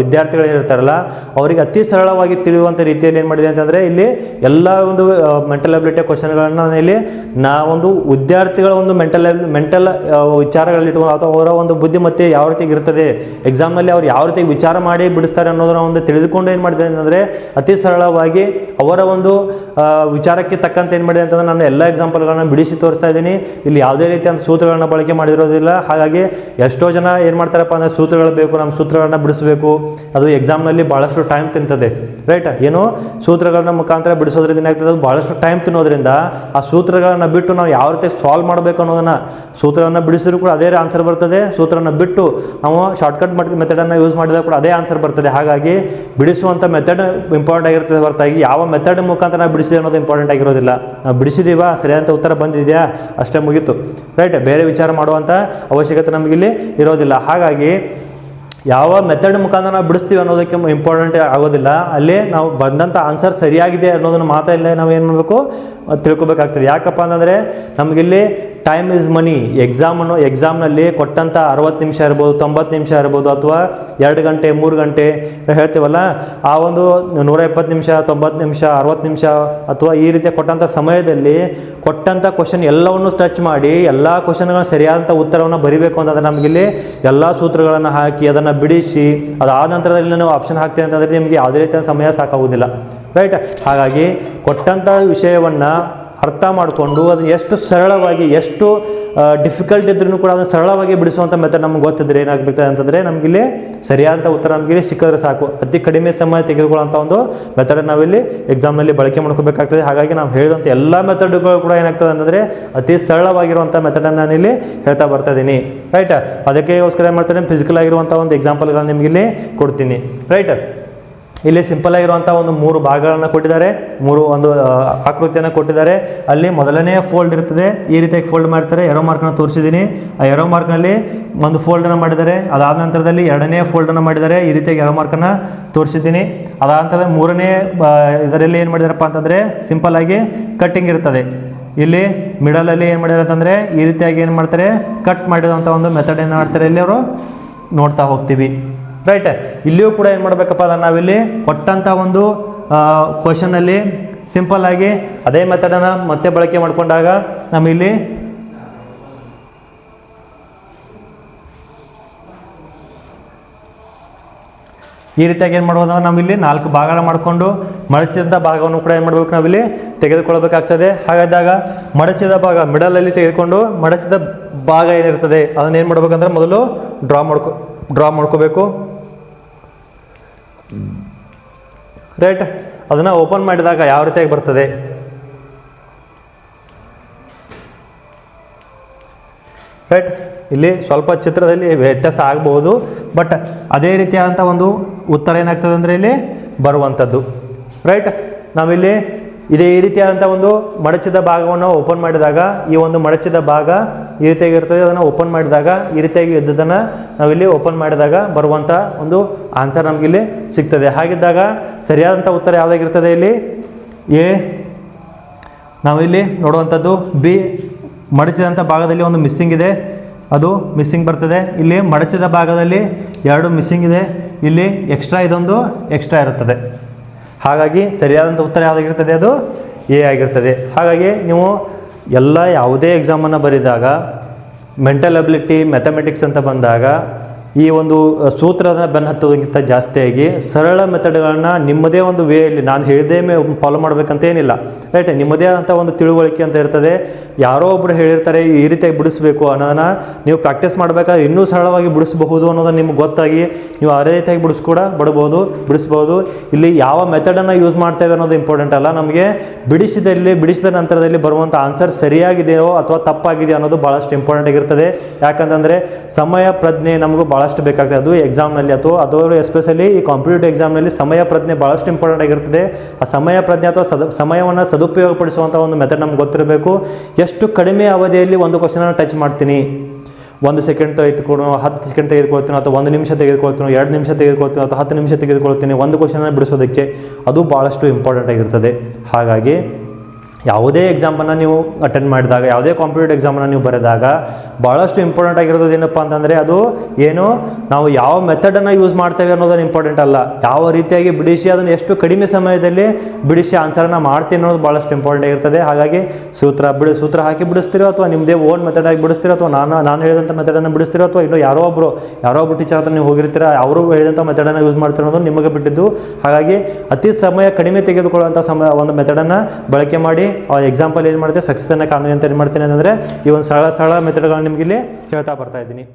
ವಿದ್ಯಾರ್ಥಿಗಳು ಇರ್ತಾರಲ್ಲ ಅವರಿಗೆ ಅತಿ ಸರಳವಾಗಿ ತಿಳಿಯುವಂಥ ರೀತಿಯಲ್ಲಿ ಏನು ಮಾಡಿದೆ ಅಂತಂದರೆ ಇಲ್ಲಿ ಎಲ್ಲ ಒಂದು ಮೆಂಟಲ್ ಅಬಿಲಿಟಿ ಕ್ವಶನ್ಗಳನ್ನು ಇಲ್ಲಿ ಒಂದು ವಿದ್ಯಾರ್ಥಿಗಳ ಒಂದು ಮೆಂಟಲ್ ವಿಚಾರಗಳಲ್ಲಿ ಇಟ್ಕೊಂಡು ಅಥವಾ ಅವರ ಒಂದು ಬುದ್ಧಿಮತ್ತೆ ಯಾವ ರೀತಿಗೆ ಇರ್ತದೆ, ಎಕ್ಸಾಮ್ನಲ್ಲಿ ಅವ್ರು ಯಾವ ರೀತಿ ವಿಚಾರ ಮಾಡಿ ಬಿಡಿಸ್ತಾರೆ ಅನ್ನೋದನ್ನ ಒಂದು ತಿಳಿದುಕೊಂಡು ಏನು ಮಾಡಿದೆ ಅಂತಂದರೆ ಅತಿ ಸರಳವಾಗಿ ಅವರ ಒಂದು ವಿಚಾರಕ್ಕೆ ತಕ್ಕಂತೆ ಏನು ಮಾಡಿದೆ ಅಂತಂದರೆ ನಾನು ಎಲ್ಲ ಎಕ್ಸಾಂಪಲ್ಗಳನ್ನ ಬಿಡಿಸಿ ತೋರಿಸ್ತಾ ಇದ್ದೀನಿ. ಇಲ್ಲಿ ಯಾವುದೇ ರೀತಿಯಾದ ಸೂತ್ರಗಳನ್ನ ಬಳಕೆ ಮಾಡಿರೋದಿಲ್ಲ. ಹಾಗಾಗಿ ಎಷ್ಟೋ ಜನ ಏನು ಮಾಡ್ತಾರಪ್ಪ ಅಂದರೆ ಸೂತ್ರಗಳು ಬೇಕು, ನಮ್ಮ ಸೂತ್ರಗಳನ್ನ ಬಿಡಿಸಬೇಕು, ಅದು ಎಕ್ಸಾಮ್ನಲ್ಲಿ ಭಾಳಷ್ಟು ಟೈಮ್ ತಿಂತದೆ. ರೈಟ್, ಏನೋ ಸೂತ್ರಗಳನ್ನ ಮುಖಾಂತರ ಬಿಡಿಸೋದ್ರಿಂದ ಏನಾಗ್ತದೆ, ಅದು ಭಾಳಷ್ಟು ಟೈಮ್ ತಿನ್ನೋದ್ರಿಂದ ಆ ಸೂತ್ರಗಳನ್ನು ಬಿಟ್ಟು ನಾವು ಯಾವ ರೀತಿ ಸಾಲ್ವ್ ಮಾಡಬೇಕು ಅನ್ನೋದನ್ನು ಸೂತ್ರವನ್ನು ಬಿಡಿಸಿದ್ರು ಕೂಡ ಅದೇ ಆನ್ಸರ್ ಬರ್ತದೆ. ಸೂತ್ರವನ್ನು ಬಿಟ್ಟು ನಾವು ಶಾರ್ಟ್ಕಟ್ ಮೆಥಡನ್ನು ಯೂಸ್ ಮಾಡಿದಾಗ ಕೂಡ ಅದೇ ಆನ್ಸರ್ ಬರ್ತದೆ. ಹಾಗಾಗಿ ಬಿಡಿಸುವಂಥ ಮೆಥಡ್ ಇಂಪಾರ್ಟೆಂಟ್ ಆಗಿರ್ತದೆ ಹೊರತಾಗಿ ಯಾವ ಮೆಥಡ್ ಮುಖಾಂತರ ನಾವು ಬಿಡಿಸಿದೆ ಅನ್ನೋದು ಇಂಪಾರ್ಟೆಂಟ್ ಆಗಿರೋದಿಲ್ಲ. ನಾವು ಬಿಡಿಸಿದೀವಾ, ಸರಿಯಾದಂಥ ಉತ್ತರ ಬಂದಿದೆಯಾ, ಅಷ್ಟೇ ಮುಗೀತು. ರೈಟ್, ಬೇರೆ ವಿಚಾರ ಮಾಡುವಂಥ ಅವಶ್ಯಕತೆ ನಮಗಿಲ್ಲಿ ಇರೋದಿಲ್ಲ. ಹಾಗಾಗಿ ಯಾವ ಮೆಥಡ್ ಮುಖಾಂತರ ನಾವು ಬಿಡಿಸ್ತೀವಿ ಅನ್ನೋದಕ್ಕೆ ಇಂಪಾರ್ಟೆಂಟ್ ಆಗೋದಿಲ್ಲ. ಅಲ್ಲಿ ನಾವು ಬಂದಂಥ ಆನ್ಸರ್ ಸರಿಯಾಗಿದೆ ಅನ್ನೋದನ್ನು ಮಾತ್ರ ಇಲ್ಲ ನಾವು ಏನು ಮಾಡಬೇಕು ತಿಳ್ಕೊಬೇಕಾಗ್ತದೆ. ಯಾಕಪ್ಪ ಅಂತಂದರೆ ನಮಗಿಲ್ಲಿ ಟೈಮ್ ಈಸ್ ಮನಿ. ಎಕ್ಸಾಮ್ನಲ್ಲಿ ಕೊಟ್ಟಂಥ 60 ನಿಮಿಷ ಇರ್ಬೋದು, 90 ನಿಮಿಷ ಇರ್ಬೋದು, ಅಥವಾ 2 ಗಂಟೆ 3 ಗಂಟೆ ಹೇಳ್ತೀವಲ್ಲ, ಆ ಒಂದು 120 ನಿಮಿಷ 90 ನಿಮಿಷ 60 ನಿಮಿಷ ಅಥವಾ ಈ ರೀತಿಯ ಕೊಟ್ಟಂಥ ಸಮಯದಲ್ಲಿ ಕೊಟ್ಟಂಥ ಕ್ವಶನ್ ಎಲ್ಲವನ್ನು ಟಚ್ ಮಾಡಿ ಎಲ್ಲ ಕ್ವಶನ್ಗಳ ಸರಿಯಾದಂಥ ಉತ್ತರವನ್ನು ಬರಿಬೇಕು ಅಂತಂದರೆ ನಮಗಿಲ್ಲಿ ಎಲ್ಲ ಸೂತ್ರಗಳನ್ನು ಹಾಕಿ ಅದನ್ನು ಬಿಡಿಸಿ ಅದಾದ ನಂತರದಲ್ಲಿ ನಾವು ಆಪ್ಷನ್ ಹಾಕ್ತೀವಿ ಅಂತಂದರೆ ನಿಮಗೆ ಯಾವುದೇ ರೀತಿಯ ಸಮಯ ಸಾಕಾಗುವುದಿಲ್ಲ. ರೈಟ್, ಹಾಗಾಗಿ ಕೊಟ್ಟಂಥ ವಿಷಯವನ್ನು ಅರ್ಥ ಮಾಡಿಕೊಂಡು ಅದನ್ನು ಎಷ್ಟು ಸರಳವಾಗಿ ಎಷ್ಟು ಡಿಫಿಕಲ್ಟ್ ಇದ್ರೂ ಕೂಡ ಅದನ್ನು ಸರಳವಾಗಿ ಬಿಡಿಸುವಂಥ ಮೆಥಡ್ ನಮ್ಗೆ ಗೊತ್ತಿದ್ರೆ ಏನಾಗಬೇಕು ಅಂತಂದರೆ ನಮಗಿಲ್ಲಿ ಸರಿಯಾದಂಥ ಉತ್ತರ ನಮಗಿಲ್ಲಿ ಸಿಕ್ಕಿದ್ರೆ ಸಾಕು. ಅತಿ ಕಡಿಮೆ ಸಮಯ ತೆಗೆದುಕೊಳ್ಳುವಂಥ ಒಂದು ಮೆಥಡ್ ನಾವಿಲ್ಲಿ ಎಕ್ಸಾಮ್ನಲ್ಲಿ ಬಳಕೆ ಮಾಡ್ಕೋಬೇಕಾಗ್ತದೆ. ಹಾಗಾಗಿ ನಾವು ಹೇಳಿದಂಥ ಎಲ್ಲ ಮೆಥಡ್ಗಳು ಕೂಡ ಏನಾಗ್ತದೆ ಅಂತಂದರೆ ಅತಿ ಸರಳವಾಗಿರುವಂಥ ಮೆಥಡನ್ನು ನಾನಿಲ್ಲಿ ಹೇಳ್ತಾ ಬರ್ತಾ ಇದ್ದೀನಿ. ರೈಟ್, ಅದಕ್ಕೋಸ್ಕರ ಏನು ಮಾಡ್ತೇನೆ, ಫಿಸಿಕಲ್ ಆಗಿರುವಂಥ ಒಂದು ಎಕ್ಸಾಂಪಲ್ಗಳನ್ನ ನಿಮಗಿಲ್ಲಿ ಕೊಡ್ತೀನಿ. ರೈಟ್, ಇಲ್ಲಿ ಸಿಂಪಲ್ ಆಗಿರುವಂಥ ಒಂದು 3 ಭಾಗಗಳನ್ನು ಕೊಟ್ಟಿದ್ದಾರೆ, 3 ಒಂದು ಆಕೃತಿಯನ್ನು ಕೊಟ್ಟಿದ್ದಾರೆ. ಅಲ್ಲಿ ಮೊದಲನೇ ಫೋಲ್ಡ್ ಇರ್ತದೆ, ಈ ರೀತಿಯಾಗಿ ಫೋಲ್ಡ್ ಮಾಡ್ತಾರೆ. ಎರೋ ಮಾರ್ಕನ್ನು ತೋರಿಸಿದ್ದೀನಿ. ಆ ಎರೋ ಮಾರ್ಕ್ನಲ್ಲಿ ಒಂದು ಫೋಲ್ಡನ್ನು ಮಾಡಿದ್ದಾರೆ. ಅದಾದ ನಂತರದಲ್ಲಿ 2ನೇ ಫೋಲ್ಡನ್ನು ಮಾಡಿದ್ದಾರೆ. ಈ ರೀತಿಯಾಗಿ ಎರೋ ಮಾರ್ಕನ್ನು ತೋರಿಸಿದ್ದೀನಿ. ಅದಾದ ನಂತರ 3ನೇ ಇದರಲ್ಲಿ ಏನು ಮಾಡಿದಾರಪ್ಪ ಅಂತಂದರೆ ಸಿಂಪಲ್ ಆಗಿ ಕಟ್ಟಿಂಗ್ ಇರ್ತದೆ. ಇಲ್ಲಿ ಮಿಡಲಲ್ಲಿ ಏನು ಮಾಡಿದ್ದಾರೆ ಅಂತಂದರೆ ಈ ರೀತಿಯಾಗಿ ಏನು ಮಾಡ್ತಾರೆ, ಕಟ್ ಮಾಡಿದಂಥ ಒಂದು ಮೆಥಡ್ ಏನು ಮಾಡ್ತಾರೆ ಇಲ್ಲಿ ಅವರು ನೋಡ್ತಾ ಹೋಗ್ತೀವಿ. ರೈಟ್, ಇಲ್ಲಿಯೂ ಕೂಡ ಏನು ಮಾಡಬೇಕಪ್ಪ ಅದನ್ನು ನಾವಿಲ್ಲಿ ಕೊಟ್ಟಂಥ ಒಂದು ಕ್ವಶನಲ್ಲಿ ಸಿಂಪಲ್ ಆಗಿ ಅದೇ ಮೆಥಡನ್ನು ಮತ್ತೆ ಬಳಕೆ ಮಾಡಿಕೊಂಡಾಗ ನಮಗಿಲ್ಲಿ ಈ ರೀತಿಯಾಗಿ ಏನು ಮಾಡ್ಬೋದು ಅಂದ್ರೆ ನಾವಿಲ್ಲಿ 4 ಭಾಗನ ಮಾಡಿಕೊಂಡು ಮಡಚಿದಂಥ ಭಾಗವನ್ನು ಕೂಡ ಏನು ಮಾಡಬೇಕು ನಾವಿಲ್ಲಿ ತೆಗೆದುಕೊಳ್ಬೇಕಾಗ್ತದೆ. ಹಾಗಾದಾಗ ಮಡಚಿದ ಭಾಗ ಮಿಡಲಲ್ಲಿ ತೆಗೆದುಕೊಂಡು ಮಡಚಿದ ಭಾಗ ಏನಿರ್ತದೆ ಅದನ್ನು ಏನು ಮಾಡ್ಬೇಕಂದ್ರೆ ಮೊದಲು ಡ್ರಾ ಡ್ರಾ ಮಾಡ್ಕೋಬೇಕು. ರೈಟ್, ಅದನ್ನು ಓಪನ್ ಮಾಡಿದಾಗ ಯಾವ ರೀತಿಯಾಗಿ ಬರ್ತದೆ. ರೈಟ್, ಇಲ್ಲಿ ಸ್ವಲ್ಪ ಚಿತ್ರದಲ್ಲಿ ವ್ಯತ್ಯಾಸ ಆಗಬಹುದು, ಬಟ್ ಅದೇ ರೀತಿಯಾದಂಥ ಒಂದು ಉತ್ತರ ಏನಾಗ್ತದೆ ಅಂದರೆ ಇಲ್ಲಿ ಬರುವಂಥದ್ದು. ರೈಟ್, ನಾವಿಲ್ಲಿ ಇದೇ ಈ ರೀತಿಯಾದಂಥ ಒಂದು ಮಡಚಿದ ಭಾಗವನ್ನು ಓಪನ್ ಮಾಡಿದಾಗ ಈ ಒಂದು ಮಡಚಿದ ಭಾಗ ಈ ರೀತಿಯಾಗಿ ಇರ್ತದೆ. ಅದನ್ನು ಓಪನ್ ಮಾಡಿದಾಗ ಈ ರೀತಿಯಾಗಿ ಇದ್ದದನ್ನು ನಾವಿಲ್ಲಿ ಓಪನ್ ಮಾಡಿದಾಗ ಬರುವಂಥ ಒಂದು ಆನ್ಸರ್ ನಮಗಿಲ್ಲಿ ಸಿಗ್ತದೆ. ಹಾಗಿದ್ದಾಗ ಸರಿಯಾದಂಥ ಉತ್ತರ ಯಾವುದಾಗಿರ್ತದೆ ಇಲ್ಲಿ ಎ. ನಾವಿಲ್ಲಿ ನೋಡುವಂಥದ್ದು ಬಿ, ಮಡಚಿದಂಥ ಭಾಗದಲ್ಲಿ ಒಂದು ಮಿಸ್ಸಿಂಗ್ ಇದೆ, ಅದು ಮಿಸ್ಸಿಂಗ್ ಬರ್ತದೆ. ಇಲ್ಲಿ ಮಡಚಿದ ಭಾಗದಲ್ಲಿ 2 ಮಿಸ್ಸಿಂಗ್ ಇದೆ, ಇಲ್ಲಿ ಎಕ್ಸ್ಟ್ರಾ ಇದೊಂದು ಎಕ್ಸ್ಟ್ರಾ ಇರುತ್ತದೆ. ಹಾಗಾಗಿ ಸರಿಯಾದಂಥ ಉತ್ತರ ಯಾವುದಾಗಿರ್ತದೆ, ಅದು ಎ ಆಗಿರ್ತದೆ. ಹಾಗಾಗಿ ನೀವು ಯಾವುದೇ ಎಕ್ಸಾಮನ್ನು ಬರೆದಾಗ ಮೆಂಟಲ್ ಅಬಿಲಿಟಿ ಮ್ಯಾಥಮೆಟಿಕ್ಸ್ ಅಂತ ಬಂದಾಗ ಈ ಒಂದು ಸೂತ್ರದ ಬೆನ್ನು ಹತ್ತೋದಕ್ಕಿಂತ ಜಾಸ್ತಿಯಾಗಿ ಸರಳ ಮೆಥಡ್ಗಳನ್ನು ನಿಮ್ಮದೇ ಒಂದು ವೇಯಲ್ಲಿ ನಾನು ಹೇಳಿದೇ ಫಾಲೋ ಮಾಡಬೇಕಂತ ಏನಿಲ್ಲ. ರೈಟ್, ನಿಮ್ಮದೇ ಆದಂಥ ಒಂದು ತಿಳುವಳಿಕೆ ಅಂತ ಇರ್ತದೆ. ಯಾರೋ ಒಬ್ಬರು ಹೇಳಿರ್ತಾರೆ ಈ ರೀತಿಯಾಗಿ ಬಿಡಿಸ್ಬೇಕು ಅನ್ನೋದನ್ನು ನೀವು ಪ್ರಾಕ್ಟೀಸ್ ಮಾಡಬೇಕಾದ್ರೆ ಇನ್ನೂ ಸರಳವಾಗಿ ಬಿಡಿಸಬಹುದು ಅನ್ನೋದನ್ನು ನಿಮ್ಗೆ ಗೊತ್ತಾಗಿ ನೀವು ಅದೇ ರೀತಿಯಾಗಿ ಬಿಡಿಸ್ಬೋದು. ಇಲ್ಲಿ ಯಾವ ಮೆಥಡನ್ನು ಯೂಸ್ ಮಾಡ್ತೇವೆ ಅನ್ನೋದು ಇಂಪಾರ್ಟೆಂಟ್ ಅಲ್ಲ, ನಮಗೆ ಬಿಡಿಸಿದ ನಂತರದಲ್ಲಿ ಬರುವಂಥ ಆನ್ಸರ್ ಸರಿಯಾಗಿದೆಯೋ ಅಥವಾ ತಪ್ಪಾಗಿದೆಯೋ ಅನ್ನೋದು ಭಾಳಷ್ಟು ಇಂಪಾರ್ಟೆಂಟ್ ಆಗಿರ್ತದೆ. ಯಾಕಂತಂದರೆ ಸಮಯ ಪ್ರಜ್ಞೆ ನಮಗೂ ಭಾಳಷ್ಟು ಬೇಕಾಗ್ತದೆ. ಅದು ಎಕ್ಸಾಮ್ನಲ್ಲಿ ಅಥವಾ ಅದು ಎಸ್ಪೆಷಲಿ ಈ ಕಾಂಪಿಟೇಟಿವ್ ಎಕ್ಸಾಮ್ನಲ್ಲಿ ಸಮಯ ಪ್ರಜ್ಞೆ ಭಾಳಷ್ಟು ಇಂಪಾರ್ಟೆಂಟ್ ಆಗಿರ್ತದೆ. ಆ ಸಮಯ ಪ್ರಜ್ಞೆ ಅಥವಾ ಸಮಯವನ್ನು ಸದುಪಯೋಗಪಡಿಸುವಂಥ ಒಂದು ಮೆಥಡ್ ನಮ್ಗೆ ಗೊತ್ತಿರಬೇಕು. ಎಷ್ಟು ಕಡಿಮೆ ಅವಧಿಯಲ್ಲಿ ಒಂದು ಕ್ವಶನನ್ನು ಟಚ್ ಮಾಡ್ತೀನಿ, 1 ಸೆಕೆಂಡ್ ತೆಗೆದುಕೊಂಡು 10 ಸೆಕೆಂಡ್ ತೆಗೆದುಕೊಳ್ತೀನಿ, ಅಥವಾ 1 ನಿಮಿಷ ತೆಗೆದುಕೊಳ್ತೀನಿ, 2 ನಿಮಿಷ ತೆಗೆದುಕೊಳ್ತೀನಿ, ಅಥವಾ 10 ನಿಮಿಷ ತೆಗೆದುಕೊಳ್ತೀನಿ ಒಂದು ಕ್ವಶನನ್ನು ಬಿಡಿಸೋದಕ್ಕೆ, ಅದು ಭಾಳಷ್ಟು ಇಂಪಾರ್ಟೆಂಟ್ ಆಗಿರ್ತದೆ. ಹಾಗಾಗಿ ಯಾವುದೇ ಎಕ್ಸಾಮನ್ನು ನೀವು ಅಟೆಂಡ್ ಮಾಡಿದಾಗ, ಯಾವುದೇ ಕಾಂಪಿಟೇಟಿವ್ ಎಕ್ಸಾಮನ್ನು ನೀವು ಬರೆದಾಗ ಭಾಳಷ್ಟು ಇಂಪಾರ್ಟೆಂಟ್ ಆಗಿರೋದು ಏನಪ್ಪ ಅಂತಂದರೆ ಅದು ಏನು, ನಾವು ಯಾವ ಮೆಥಡನ್ನು ಯೂಸ್ ಮಾಡ್ತೇವೆ ಅನ್ನೋದನ್ನು ಇಂಪಾರ್ಟೆಂಟ್ ಅಲ್ಲ, ಯಾವ ರೀತಿಯಾಗಿ ಬಿಡಿಸಿ ಅದನ್ನು ಎಷ್ಟು ಕಡಿಮೆ ಸಮಯದಲ್ಲಿ ಬಿಡಿಸಿ ಆನ್ಸರನ್ನು ಮಾಡ್ತೀನಿ ಅನ್ನೋದು ಭಾಳಷ್ಟು ಇಂಪಾರ್ಟೆಂಟ್ ಆಗಿರ್ತದೆ. ಹಾಗಾಗಿ ಸೂತ್ರ ಹಾಕಿ ಬಿಡಿಸ್ತೀರೋ ಅಥವಾ ನಿಮ್ಮದೇ ಓನ್ ಮೆಥಡಾಗಿ ಬಿಡಿಸ್ತೀರೋ ಅಥವಾ ನಾನು ಹೇಳಿದಂಥ ಮೆಥಡನ್ನು ಬಿಡಿಸ್ತೀರೋ ಅಥವಾ ಇನ್ನೂ ಯಾರೋ ಒಬ್ಬರು ಟೀಚರ್ ಹತ್ರ ನೀವು ಹೋಗಿರ್ತೀರ ಅವರು ಹೇಳಿದಂಥ ಮೆಥಡನ್ನು ಯೂಸ್ ಮಾಡ್ತೀರೋ ಅನ್ನೋದು ನಿಮಗೆ ಬಿಟ್ಟಿದ್ದು. ಹಾಗಾಗಿ ಅತಿ ಸಮಯ ಕಡಿಮೆ ತೆಗೆದುಕೊಳ್ಳುವಂಥ ಒಂದು ಮೆಥಡನ್ನು ಬಳಕೆ ಮಾಡಿ ಎಕ್ಸಾಂಪಲ್ ಏನು ಮಾಡ್ತೀವಿ ಸಕ್ಸಸ್ಸನ್ನು ಕಾಣುವಂತ ಏನು ಮಾಡ್ತೀನಿ ಅಂತಂದರೆ ಈ ಒಂದು ಸರಳ ಮೆಥಡ್ಗಳನ್ನು ನಿಮಗೆ ಇಲ್ಲಿ ಹೇಳ್ತಾ ಬರ್ತಾ ಇದ್ದೀನಿ.